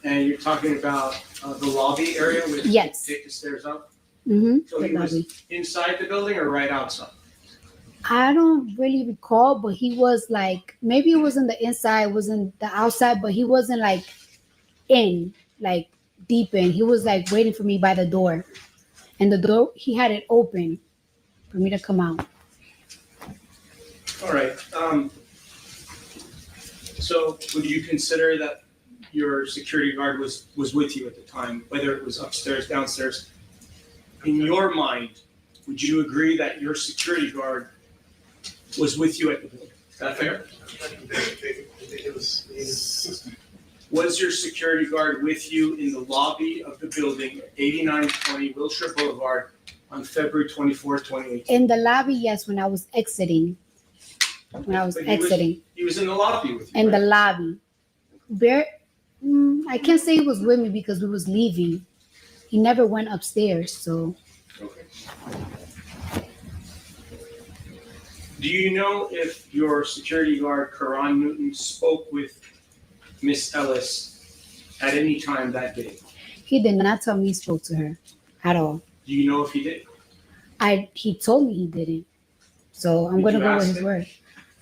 G: And you're talking about the lobby area where you
K: Yes.
G: take the stairs up?
K: Mm-hmm.
G: So he was inside the building or right outside?
K: I don't really recall, but he was like, maybe it wasn't the inside, it wasn't the outside, but he wasn't like in, like deep in. He was like waiting for me by the door. And the door, he had it open for me to come out.
G: All right. So would you consider that your security guard was with you at the time, whether it was upstairs, downstairs? In your mind, would you agree that your security guard was with you at the building? Is that fair? Was your security guard with you in the lobby of the building at 8920 Wilshire Boulevard on February 24th, 2018?
K: In the lobby, yes, when I was exiting. When I was exiting.
G: He was in the lobby with you,
K: In the
G: right?
K: lobby. I can't say he was with me because we was leaving. He never went upstairs, so.
G: Okay. Do you know if your security guard, Karan Newton, spoke with Miss Ellis at any time that day?
K: He did not tell me he spoke to her at all.
G: Do you know if he did?
K: He told me he didn't. So I'm
G: Did
K: going to
G: you
K: go
G: ask
K: with his
G: him?
K: word.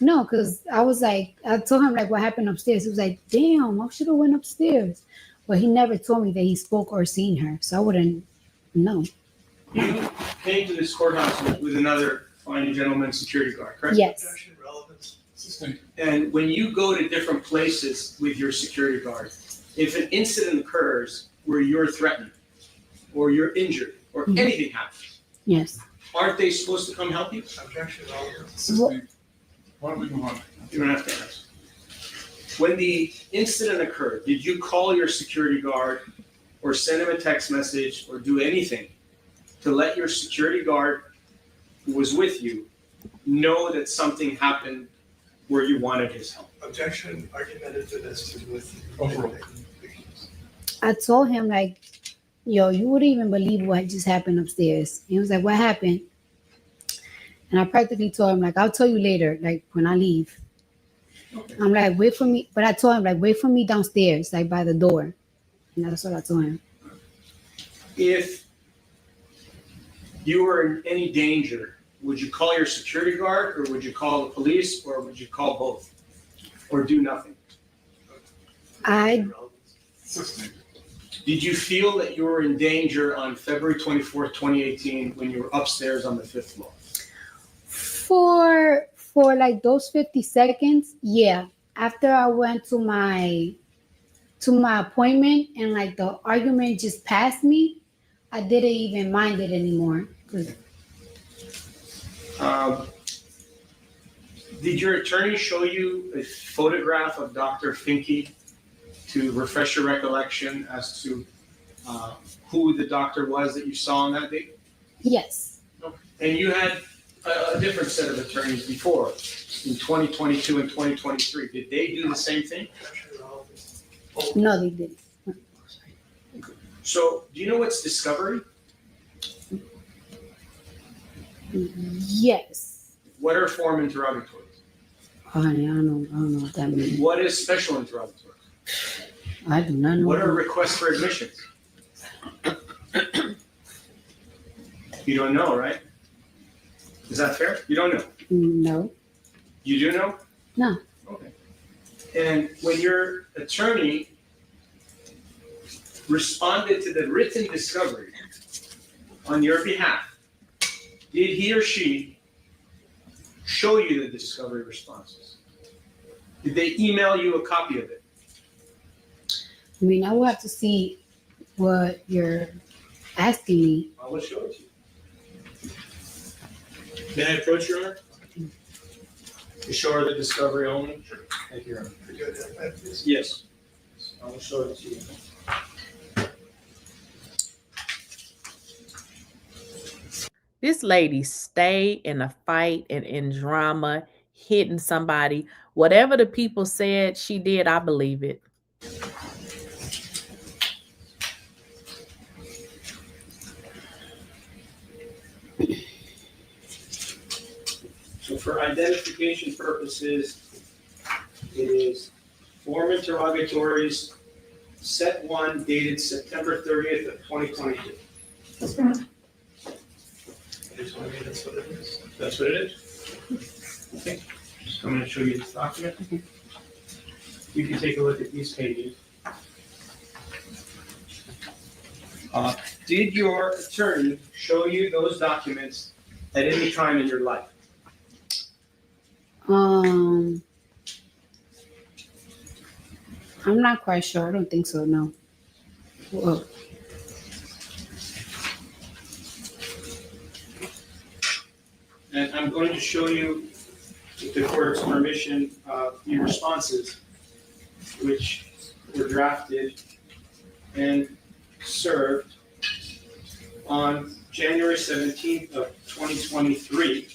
K: No, because I told him like what happened upstairs. He was like, damn, I should have went upstairs. But he never told me that he spoke or seen her. So I wouldn't know.
G: You came to this courthouse with another fine gentleman security guard, correct?
K: Yes.
G: And when you go to different places with your security guard, if an incident occurs where you're threatened or you're injured or anything happens,
K: Yes.
G: aren't they supposed to come help you?
L: Why don't we move on?
G: You don't have to answer. When the incident occurred, did you call your security guard or send him a text message or do anything to let your security guard who was with you know that something happened where you wanted his help?
M: Objection, argumentative as to with.
L: Overall.
K: I told him like, yo, you wouldn't even believe what just happened upstairs. He was like, what happened? And I practically told him like, I'll tell you later, like when I leave.
G: Okay.
K: I'm like, wait for me. But I told him like, wait for me downstairs, like by the door. And that's what I told him.
G: If you were in any danger, would you call your security guard or would you call the police or would you call both or do nothing? Did you feel that you were in danger on February 24th, 2018 when you were upstairs on the 5th floor?
K: For like those 50 seconds, yeah. After I went to my appointment and like the argument just passed me, I didn't even mind it anymore.
G: Did your attorney show you a photograph of Dr. Finke to refresh your recollection as to who the doctor was that you saw on that day?
K: Yes.
G: And you had a different set of attorneys before, in 2022 and 2023. Did they do the same thing?
K: No, they didn't.
G: So, do you know what's discovery?
K: Yes.
G: What are form interrogatories?
K: Honey, I don't know what that means.
G: What is special interrogatories?
K: I do not know.
G: What are requests for admissions? You don't know, right? Is that fair? You don't know?
K: No.
G: You do know?
K: No.
G: Okay. And when your attorney responded to the written discovery on your behalf, Did he or she show you the discovery responses? Did they email you a copy of it?
K: I mean, I will have to see what you're asking me.
G: I will show it to you. May I approach, Your Honor? You show her the discovery only? Sure. Thank you, Your Honor. Yes. I will show it to you.
B: This lady stay in a fight and in drama, hitting somebody. Whatever the people said she did, I believe it.
G: So for identification purposes, it is form interrogatories, set 1, dated September 30th of 2022.
M: That's what it is.
G: That's what it is? Okay. Just going to show you this document. You can take a look at these pages. Did your attorney show you those documents at any time in your life?
K: I'm not quite sure. I don't think so, no. Whoa.
G: And I'm going to show you, with the court's permission, the responses which were drafted and served on January 17th of 2023.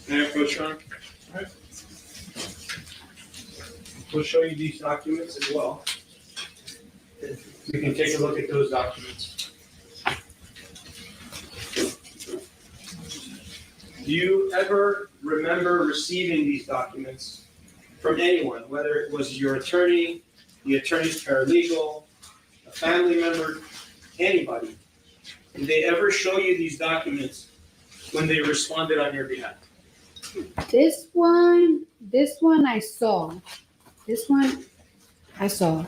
G: May I approach, Your Honor? All right. We'll show you these documents as well. You can take a look at those documents. Do you ever remember receiving these documents from anyone, whether it was your attorney, the attorney's paralegal, a family member, anybody? Did they ever show you these documents when they responded on your behalf?
K: This one I saw. This one I saw.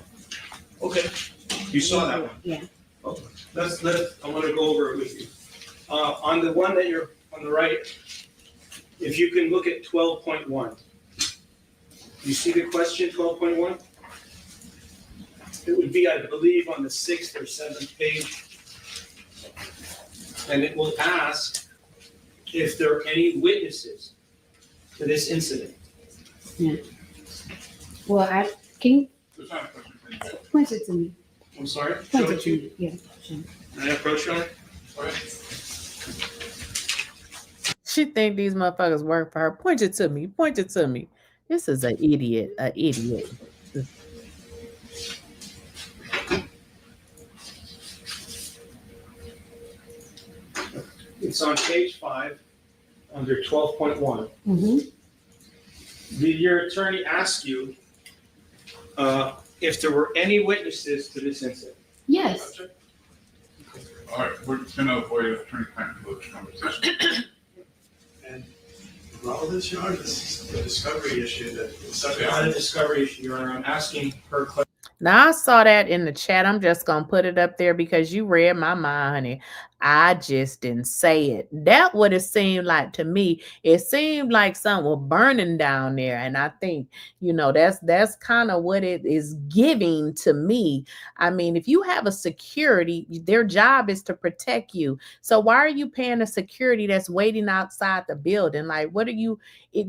G: Okay, you saw that one?
K: Yeah.
G: Okay. I want to go over it with you. On the one that you're on the right, if you can look at 12.1. You see the question, 12.1? It would be, I believe, on the 6th or 7th page. And it will ask if there are any witnesses to this incident.
K: Yeah. Well, can you point it to me?
G: I'm sorry?
K: Point
G: Show
K: it
G: it
K: to
G: to you?
K: me. Yeah. Sure.
G: Can I approach you on it? All right.
B: She think these motherfuckers work for her. Point it to me. Point it to me. This is an idiot. An idiot.
G: It's on page 5 under 12.1.
K: Mm-hmm.
G: Did your attorney ask you if there were any witnesses to this incident?
K: Yes.
L: All right, we're gonna avoid attorney-client privilege conversation.
M: And all this, Your Honor, this is the discovery issue that is
G: It's
M: subject.
G: not a discovery issue, Your Honor. I'm asking her question.
B: Now I saw that in the chat. I'm just gonna put it up there because you read my mind, honey. I just didn't say it. That what it seemed like to me. It seemed like something was burning down there, and I think that's kind of what it is giving to me. I mean, if you have a security, their job is to protect you. So why are you paying a security that's waiting outside the building? Like, what are you? If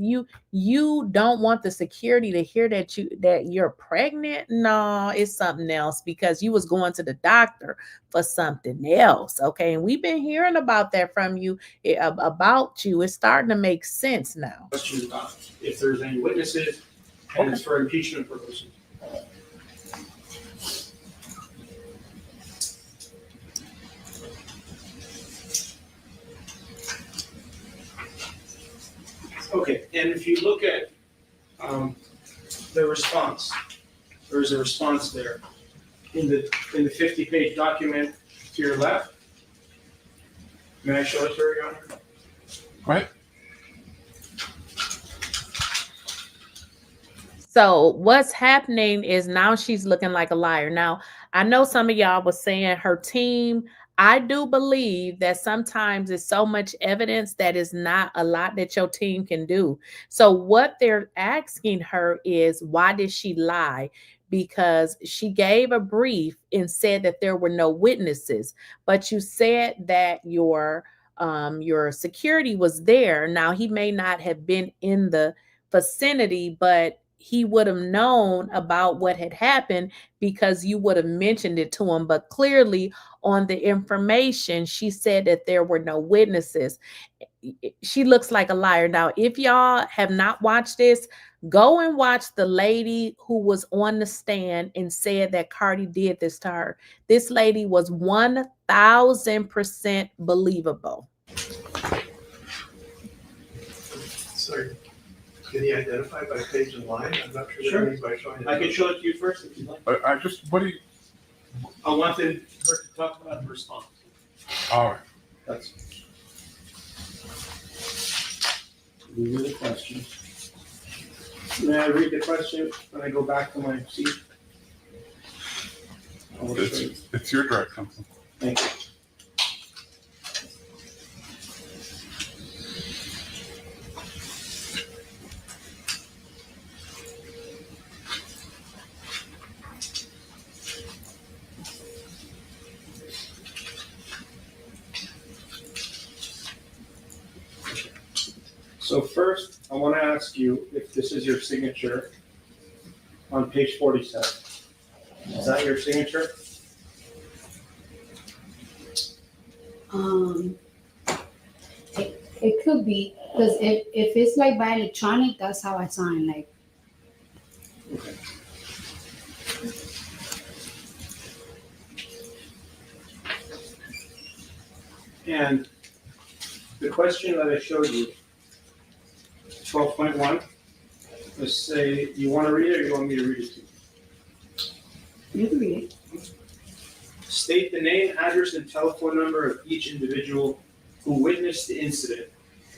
B: you don't want the security to hear that you're pregnant, no, it's something else because you was going to the doctor for something else. Okay. And we've been hearing about that from you, about you. It's starting to make sense now.
G: Question about if there's any witnesses, and it's for impeachment purposes. Okay, and if you look at the response, there's a response there in the 50-page document to your left. May I show it to her, Your Honor?
L: Go ahead.
B: So what's happening is now she's looking like a liar. Now, I know some of y'all was saying her team. I do believe that sometimes it's so much evidence that is not a lot that your team can do. So what they're asking her is, why did she lie? Because she gave a brief and said that there were no witnesses, but you said that your security was there. Now, he may not have been in the vicinity, but he would have known about what had happened because you would have mentioned it to him. But clearly on the information, she said that there were no witnesses. She looks like a liar. Now, if y'all have not watched this, go and watch the lady who was on the stand and said that Cardi did this to her. This lady was 1000% believable.
M: Sorry. Can he identify by page and line? I'm not sure what
G: Sure.
M: it means by showing it.
G: I can show it to you first if you'd like.
L: I just, what do you,
G: I wanted her to talk about the response.
L: all right.
G: That's. These are the questions. May I read the question when I go back to my seat?
L: It's your direct counsel.
G: Thank you. So first, I want to ask you if this is your signature on page 47. Is that your signature?
K: It could be, because if it's like by electronic, that's how I sign. Like,
G: Okay. And the question that I showed you, 12.1, let's say, you want to read it or you want me to read it to you?
K: you can read it.
G: State the name, address, and telephone number of each individual who witnessed the incident.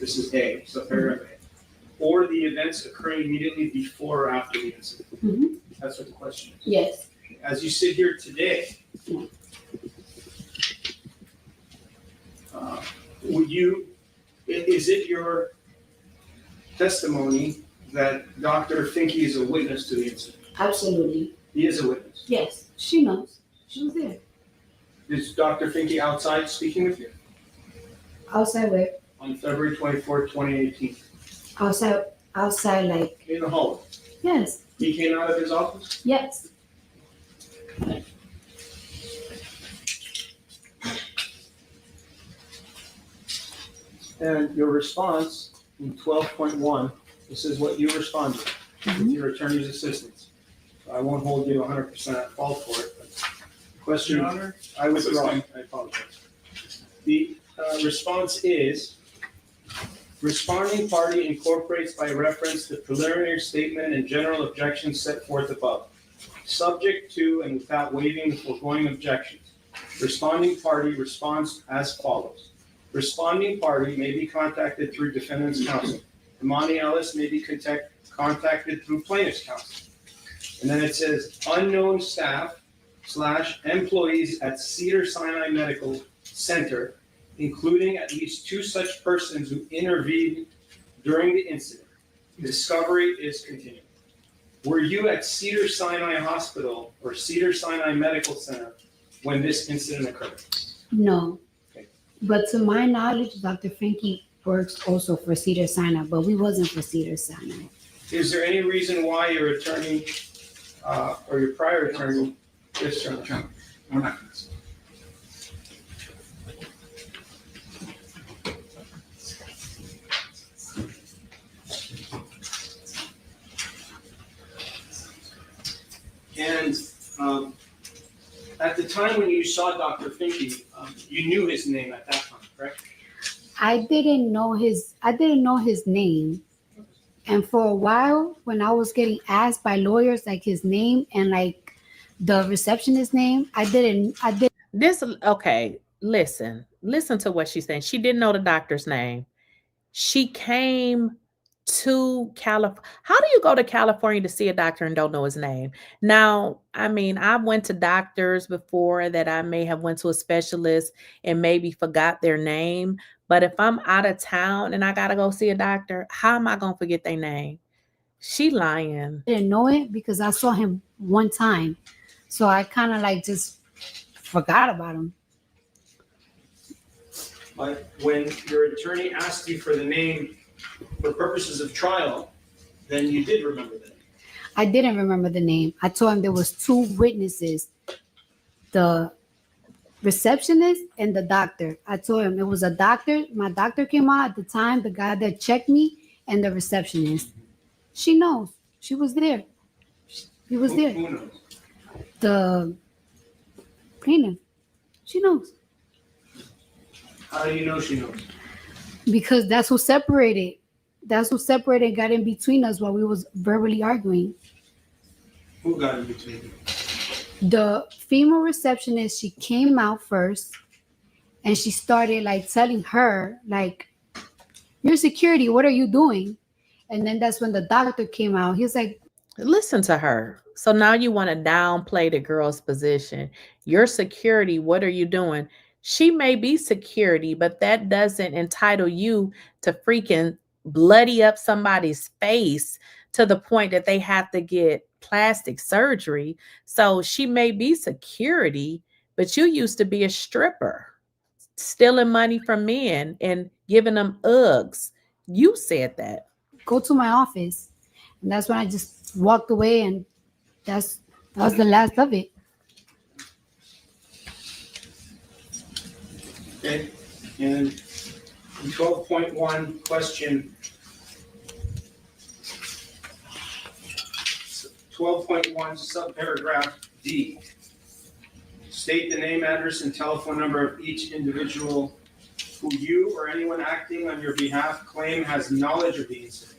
G: This is A, so paragraph A. Or the events occurring immediately before or after the incident.
K: Mhm.
G: That's what the question is.
K: Yes.
G: As you sit here today, would you, is it your testimony that Dr. Finke is a witness to the incident?
K: Absolutely.
G: He is a witness.
K: Yes. She knows. She was there.
G: Is Dr. Finke outside speaking with you?
K: Outside where?
G: On February 24th, 2018,
K: Outside like,
G: in the hall.
K: yes.
G: He came out of his office?
K: Yes.
G: And your response in 12.1, this is what you responded with your attorney's assistance. So I won't hold you 100% at fault for it. But question,
M: Your Honor,
G: I withdraw. I apologize. The response is, responding party incorporates by reference the preliminary statement and general objections set forth above, subject to and without waiving the foregoing objections. Responding party responds as follows. Responding party may be contacted through defendant's counsel. Imani Ellis may be contacted through plaintiff's counsel. And then it says unknown staff / employees at Cedars-Sinai Medical Center, including at least 2 such persons who intervened during the incident. Discovery is continuing. Were you at Cedars-Sinai Hospital or Cedars-Sinai Medical Center when this incident occurred?
K: No.
G: Okay.
K: But to my knowledge, Dr. Finke works also for Cedars-Sinai, but we wasn't for Cedars-Sinai.
G: Is there any reason why your attorney or your prior attorney, yes, sir?
L: We're not gonna.
G: And at the time when you saw Dr. Finke, you knew his name at that time, correct?
K: I didn't know his name. And for a while, when I was getting asked by lawyers like his name and like the receptionist's name, I didn't.
B: This, okay, listen to what she's saying. She didn't know the doctor's name. She came to California. How do you go to California to see a doctor and don't know his name? Now, I mean, I went to doctors before that I may have went to a specialist and maybe forgot their name. But if I'm out of town and I gotta go see a doctor, how am I gonna forget their name? She lying.
K: I didn't know it because I saw him one time. So I kind of like just forgot about him.
G: But when your attorney asked you for the name for purposes of trial, then you did remember the name.
K: I didn't remember the name. I told him there was 2 witnesses, the receptionist and the doctor. I told him it was a doctor. My doctor came out at the time, the guy that checked me, and the receptionist. She knows. She was there. He was there.
G: Who knows?
K: The plaintiff. She knows.
G: How do you know she knows?
K: Because that's who separated. That's who separated and got in between us while we was verbally arguing.
G: Who got in between you?
K: The female receptionist, she came out first and she started like telling her, like, "Your security, what are you doing?" And then that's when the doctor came out. He was like,
B: listen to her. So now you want to downplay the girl's position. Your security, what are you doing? She may be security, but that doesn't entitle you to freaking bloody up somebody's face to the point that they have to get plastic surgery. So she may be security, but you used to be a stripper, stealing money from men and giving them Uggs. You said that.
K: "Go to my office." And that's when I just walked away, and that was the last of it.
G: Okay, and in 12.1 question 12.1 subparagraph D. State the name, address, and telephone number of each individual who you or anyone acting on your behalf claim has knowledge of the incident.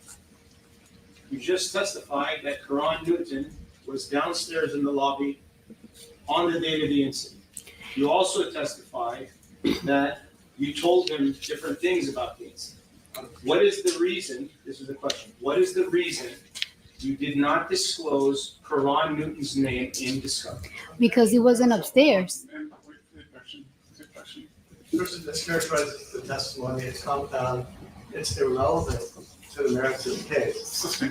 G: You just testified that 𝐸 was downstairs in the lobby on the date of the incident. You also testified that you told him different things about the incident. What is the reason, this is the question, what is the reason you did not disclose 𝐸's name in discovery?
K: Because he wasn't upstairs.
M: The person that characterizes the testimony is compound, it's irrelevant to the merits of the case.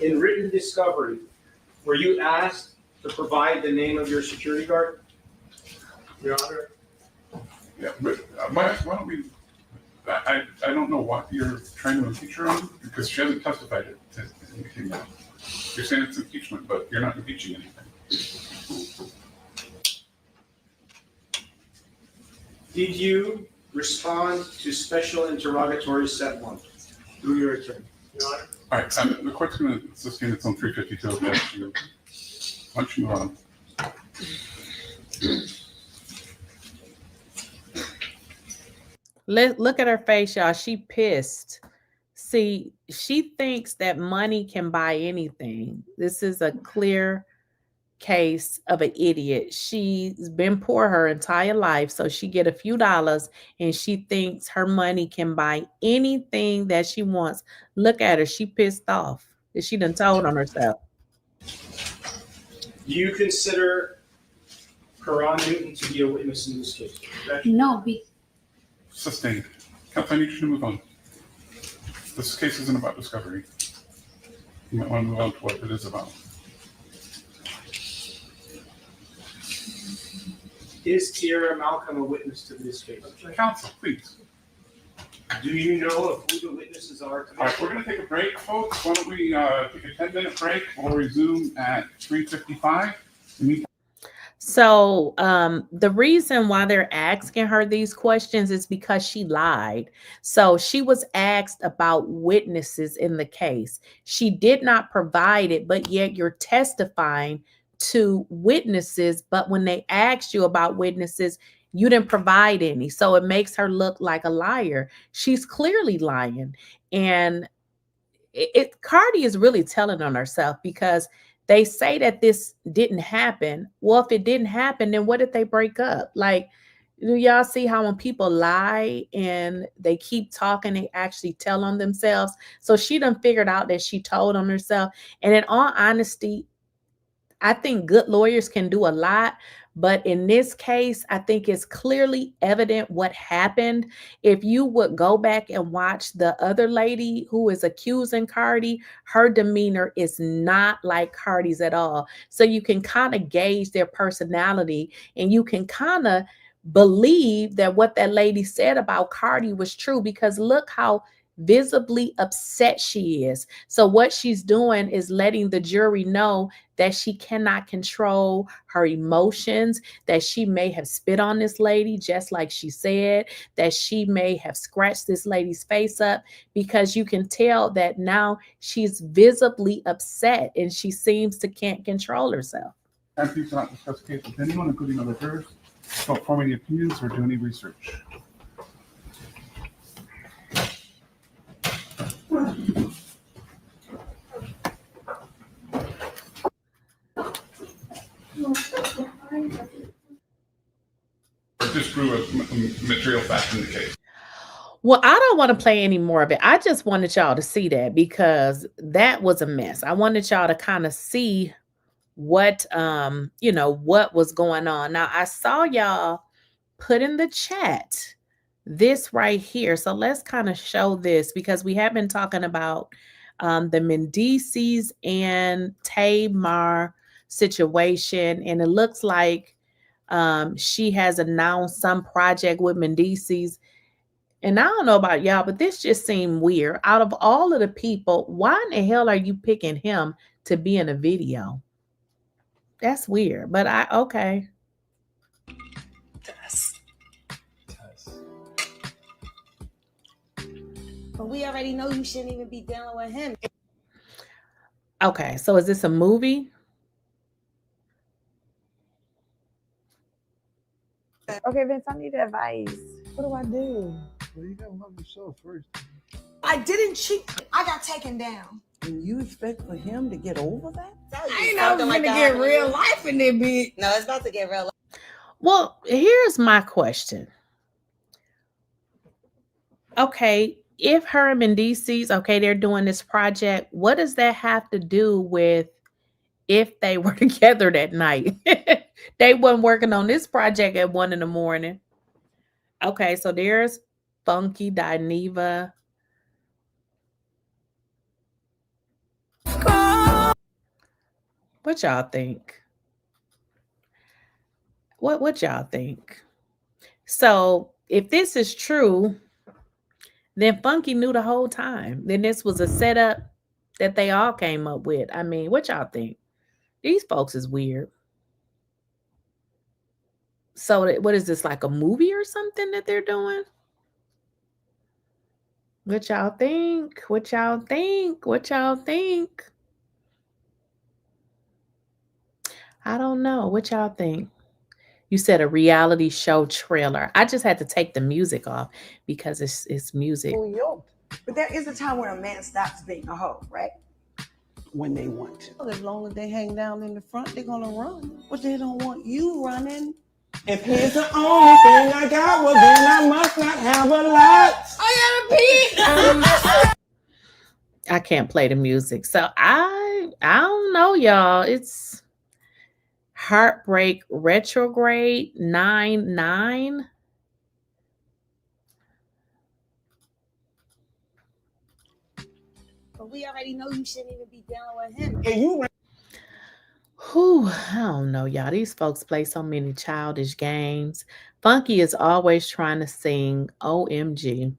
G: In written discovery, were you asked to provide the name of your security guard?
M: Your Honor,
L: Yeah, but why don't we, I don't know what you're trying to impeach her on, because she hasn't testified to anything yet. You're saying it's impeachment, but you're not impeaching anything.
G: Did you respond to special interrogatories set 1 through your attorney?
M: Your Honor.
L: All right, the court's going to sustain its own 352. Why don't you move on?
B: Look at her face, y'all. She pissed. See, she thinks that money can buy anything. This is a clear case of an idiot. She's been poor her entire life, so she get a few dollars and she thinks her money can buy anything that she wants. Look at her. She pissed off. She done told on herself.
G: Do you consider 𝐸 to be a witness in this case?
K: No,
L: Sustained. Counsel, I need you to move on. This case isn't about discovery. You might want to move on to what it is about.
G: Is 𝐸𝐻 a witness to this case?
L: Counsel, please.
G: Do you know of who the witnesses are?
L: All right, we're going to take a break, folks. Why don't we take a 10-minute break? We'll resume at 3:55.
B: So the reason why they're asking her these questions is because she lied. So she was asked about witnesses in the case. She did not provide it, but yet you're testifying to witnesses. But when they asked you about witnesses, you didn't provide any. So it makes her look like a liar. She's clearly lying. And Cardi is really telling on herself, because they say that this didn't happen. Well, if it didn't happen, then what did they break up? Like, Do y'all see how when people lie and they keep talking, they actually tell on themselves? So she done figured out that she told on herself. And in all honesty, I think good lawyers can do a lot. But in this case, I think it's clearly evident what happened. If you would go back and watch the other lady who is accusing Cardi, her demeanor is not like Cardi's at all. So you can kind of gauge their personality, and you can kind of believe that what that lady said about Cardi was true, because look how visibly upset she is. So what she's doing is letting the jury know that she cannot control her emotions, that she may have spit on this lady, just like she said, that she may have scratched this lady's face up, because you can tell that now she's visibly upset and she seems to can't control herself.
J: And please do not discuss the case with anyone, including other jurors. Don't form any opinions or do any research.
L: Just grew a material fact in the case.
B: Well, I don't want to play any more of it. I just wanted y'all to see that, because that was a mess. I wanted y'all to kind of see what what was going on. Now, I saw y'all put in the chat this right here. So let's kind of show this, because we have been talking about the Mendeecees and Tamar situation, and it looks like she has announced some project with Mendeecees. And I don't know about y'all, but this just seemed weird. Out of all of the people, why in the hell are you picking him to be in a video? That's weird, but okay.
D: But we already know you shouldn't even be dealing with him.
B: Okay, so is this a movie?
D: Okay, Vince, I need advice. What do I do?
N: Well, you gotta love yourself first.
D: I didn't cheat. I got taken down.
O: And you expect for him to get over that?
D: I ain't never gonna get real life in there, bitch. No, it's about to get real life.
B: Well, here's my question. Okay, if her and Mendeecees, okay, they're doing this project, what does that have to do with if they were together that night? They weren't working on this project at 1 a.m. Okay, so there's Funky Dineva. What y'all think? What y'all think? So if this is true, then Funky knew the whole time. Then this was a setup that they all came up with. I mean, what y'all think? These folks is weird. So what is this, like a movie or something that they're doing? What y'all think? What y'all think? What y'all think? I don't know. What y'all think? You said a reality show trailer. I just had to take the music off because it's music.
O: But there is a time when a man stops being a hoe, right? When they want to. As long as they hang down in the front, they're gonna run. But they don't want you running.
P: If he's the only thing I got, well then I must not have a lot.
B: I gotta pee. I can't play the music. So I don't know, y'all. It's Heartbreak Retrograde 9-9.
D: But we already know you shouldn't even be dealing with him.
P: And you
B: Whew, I don't know, y'all. These folks play so many childish games. Funky is always trying to sing OMG.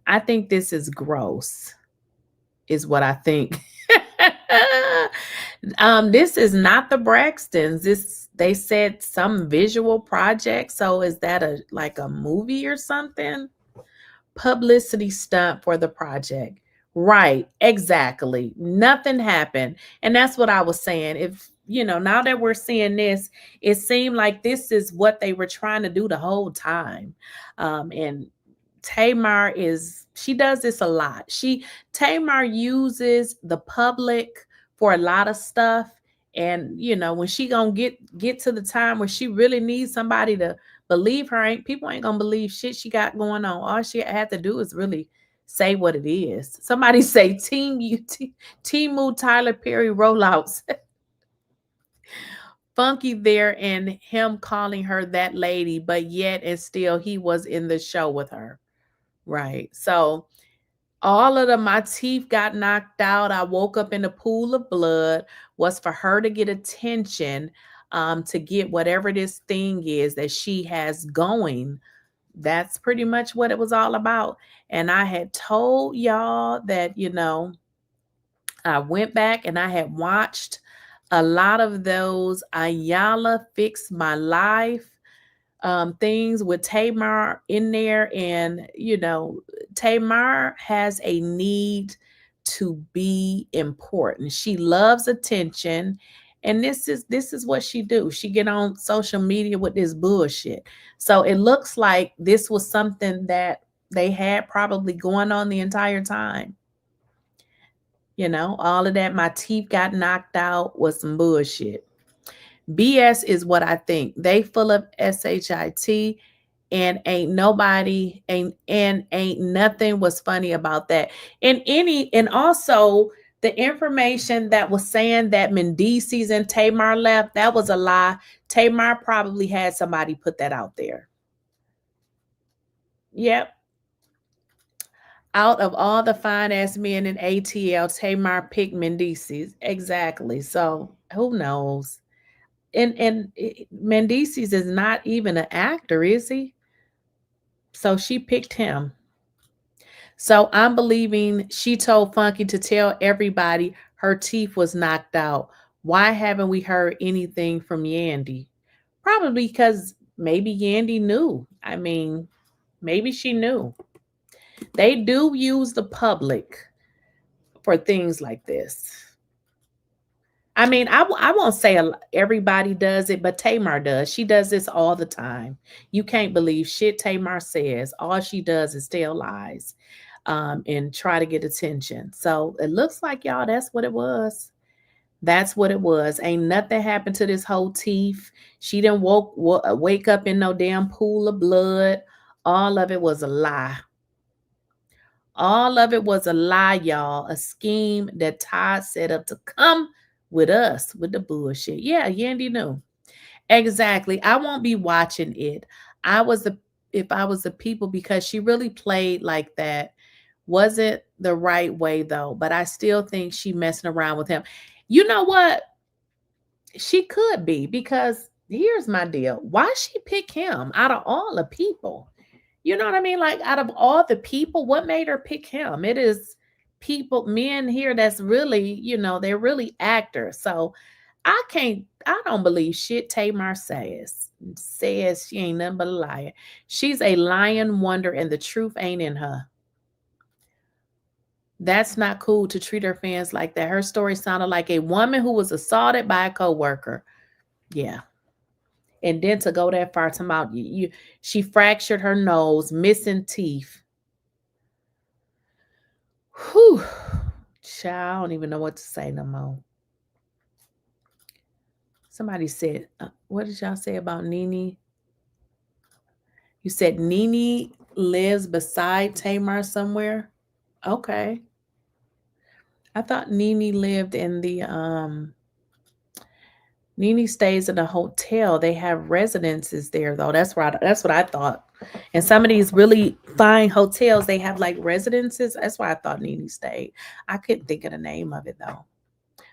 B: I think this is gross, is what I think. This is not the Braxtons. They said some visual project. So is that like a movie or something? Publicity stunt for the project. Right, exactly. Nothing happened. And that's what I was saying. If, now that we're seeing this, it seemed like this is what they were trying to do the whole time. And Tamar she does this a lot. Tamar uses the public for a lot of stuff. And when she gonna get to the time where she really needs somebody to believe her, people ain't gonna believe shit she got going on. All she had to do is really say what it is. Somebody say Timu Tyler Perry rollouts. Funky there, and him calling her that lady, but yet and still he was in the show with her. Right. So all of my teeth got knocked out. I woke up in a pool of blood, was for her to get attention, to get whatever this thing is that she has going. That's pretty much what it was all about. And I had told y'all that, I went back and I had watched a lot of those Ayala Fix My Life things with Tamar in there. And, Tamar has a need to be important. She loves attention. And this is what she do. She get on social media with this bullshit. So it looks like this was something that they had probably going on the entire time. All of that, my teeth got knocked out, was some bullshit. BS is what I think. They full of SHIT, and ain't nothing was funny about that. And also the information that was saying that Mendeecees and Tamar left, that was a lie. Tamar probably had somebody put that out there. Yep. Out of all the fine ass men in ATL, Tamar picked Mendeecees. Exactly. So who knows? And Mendeecees is not even an actor, is he? So she picked him. So I'm believing she told Funky to tell everybody her teeth was knocked out. Why haven't we heard anything from Yandy? Probably because maybe Yandy knew. I mean, maybe she knew. They do use the public for things like this. I mean, I won't say everybody does it, but Tamar does. She does this all the time. You can't believe shit Tamar says. All she does is tell lies and try to get attention. So it looks like, y'all, that's what it was. That's what it was. Ain't nothing happened to this whole teeth. She didn't wake up in no damn pool of blood. All of it was a lie. All of it was a lie, y'all. A scheme that Todd set up to come with us with the bullshit. Yeah, Yandy knew. Exactly. I won't be watching it. If I was the people, because she really played like that. Wasn't the right way though, but I still think she messing around with him. You know what? She could be, because here's my deal. Why she pick him out of all the people? You know what I mean? Like, out of all the people, what made her pick him? It is men here that's really, they're really actors. So I don't believe shit Tamar says she ain't nothing but a liar. She's a lying wonder, and the truth ain't in her. That's not cool to treat her fans like that. Her story sounded like a woman who was assaulted by a coworker. Yeah. And then to go that far, she fractured her nose, missing teeth. Whew. Child, I don't even know what to say no more. Somebody said, what did y'all say about Nene? You said Nene lives beside Tamar somewhere? Okay. I thought Nene lived in the, Nene stays in a hotel. They have residences there, though. That's what I thought. And some of these really fine hotels, they have like residences. That's why I thought Nene stayed. I couldn't think of the name of it though.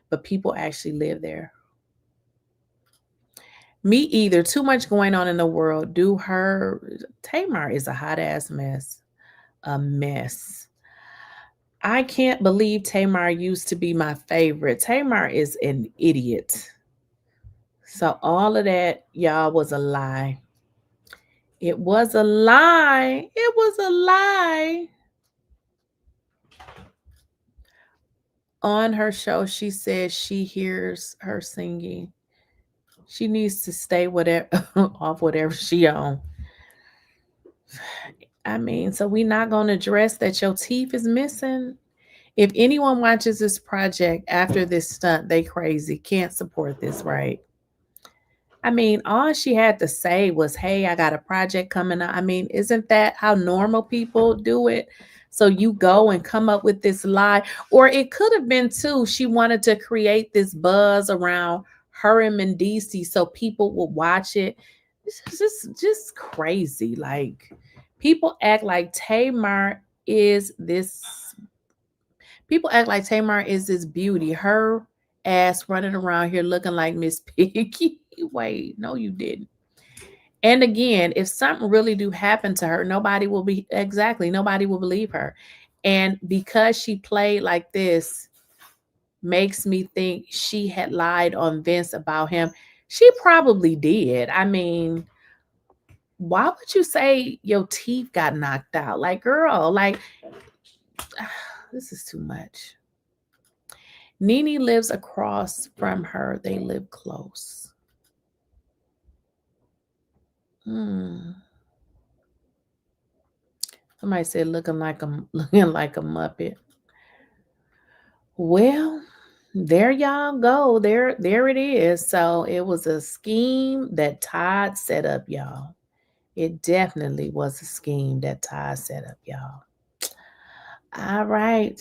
B: But people actually live there. Me either. Too much going on in the world. Tamar is a hot ass mess. A mess. I can't believe Tamar used to be my favorite. Tamar is an idiot. So all of that, y'all, was a lie. It was a lie. It was a lie. On her show, she says she hears her singing. She needs to stay off whatever she on. I mean, so we're not going to address that your teeth is missing. If anyone watches this project after this stunt, they crazy. Can't support this, right? I mean, all she had to say was, hey, I got a project coming up. I mean, isn't that how normal people do it? So you go and come up with this lie. Or it could have been, too, she wanted to create this buzz around her and Mendeecees so people would watch it. This is just crazy. Like, people act like Tamar is this. People act like Tamar is this beauty. Her ass running around here looking like Miss Piggy. Wait, no, you didn't. And again, if something really do happen to her, nobody will believe her. And because she played like this, makes me think she had lied on Vince about him. She probably did. I mean, why would you say your teeth got knocked out? Like, girl, like, this is too much. Nene lives across from her. They live close. Somebody said looking like a Muppet. Well, there y'all go. There it is. So it was a scheme that Todd set up, y'all. It definitely was a scheme that Todd set up, y'all. All right.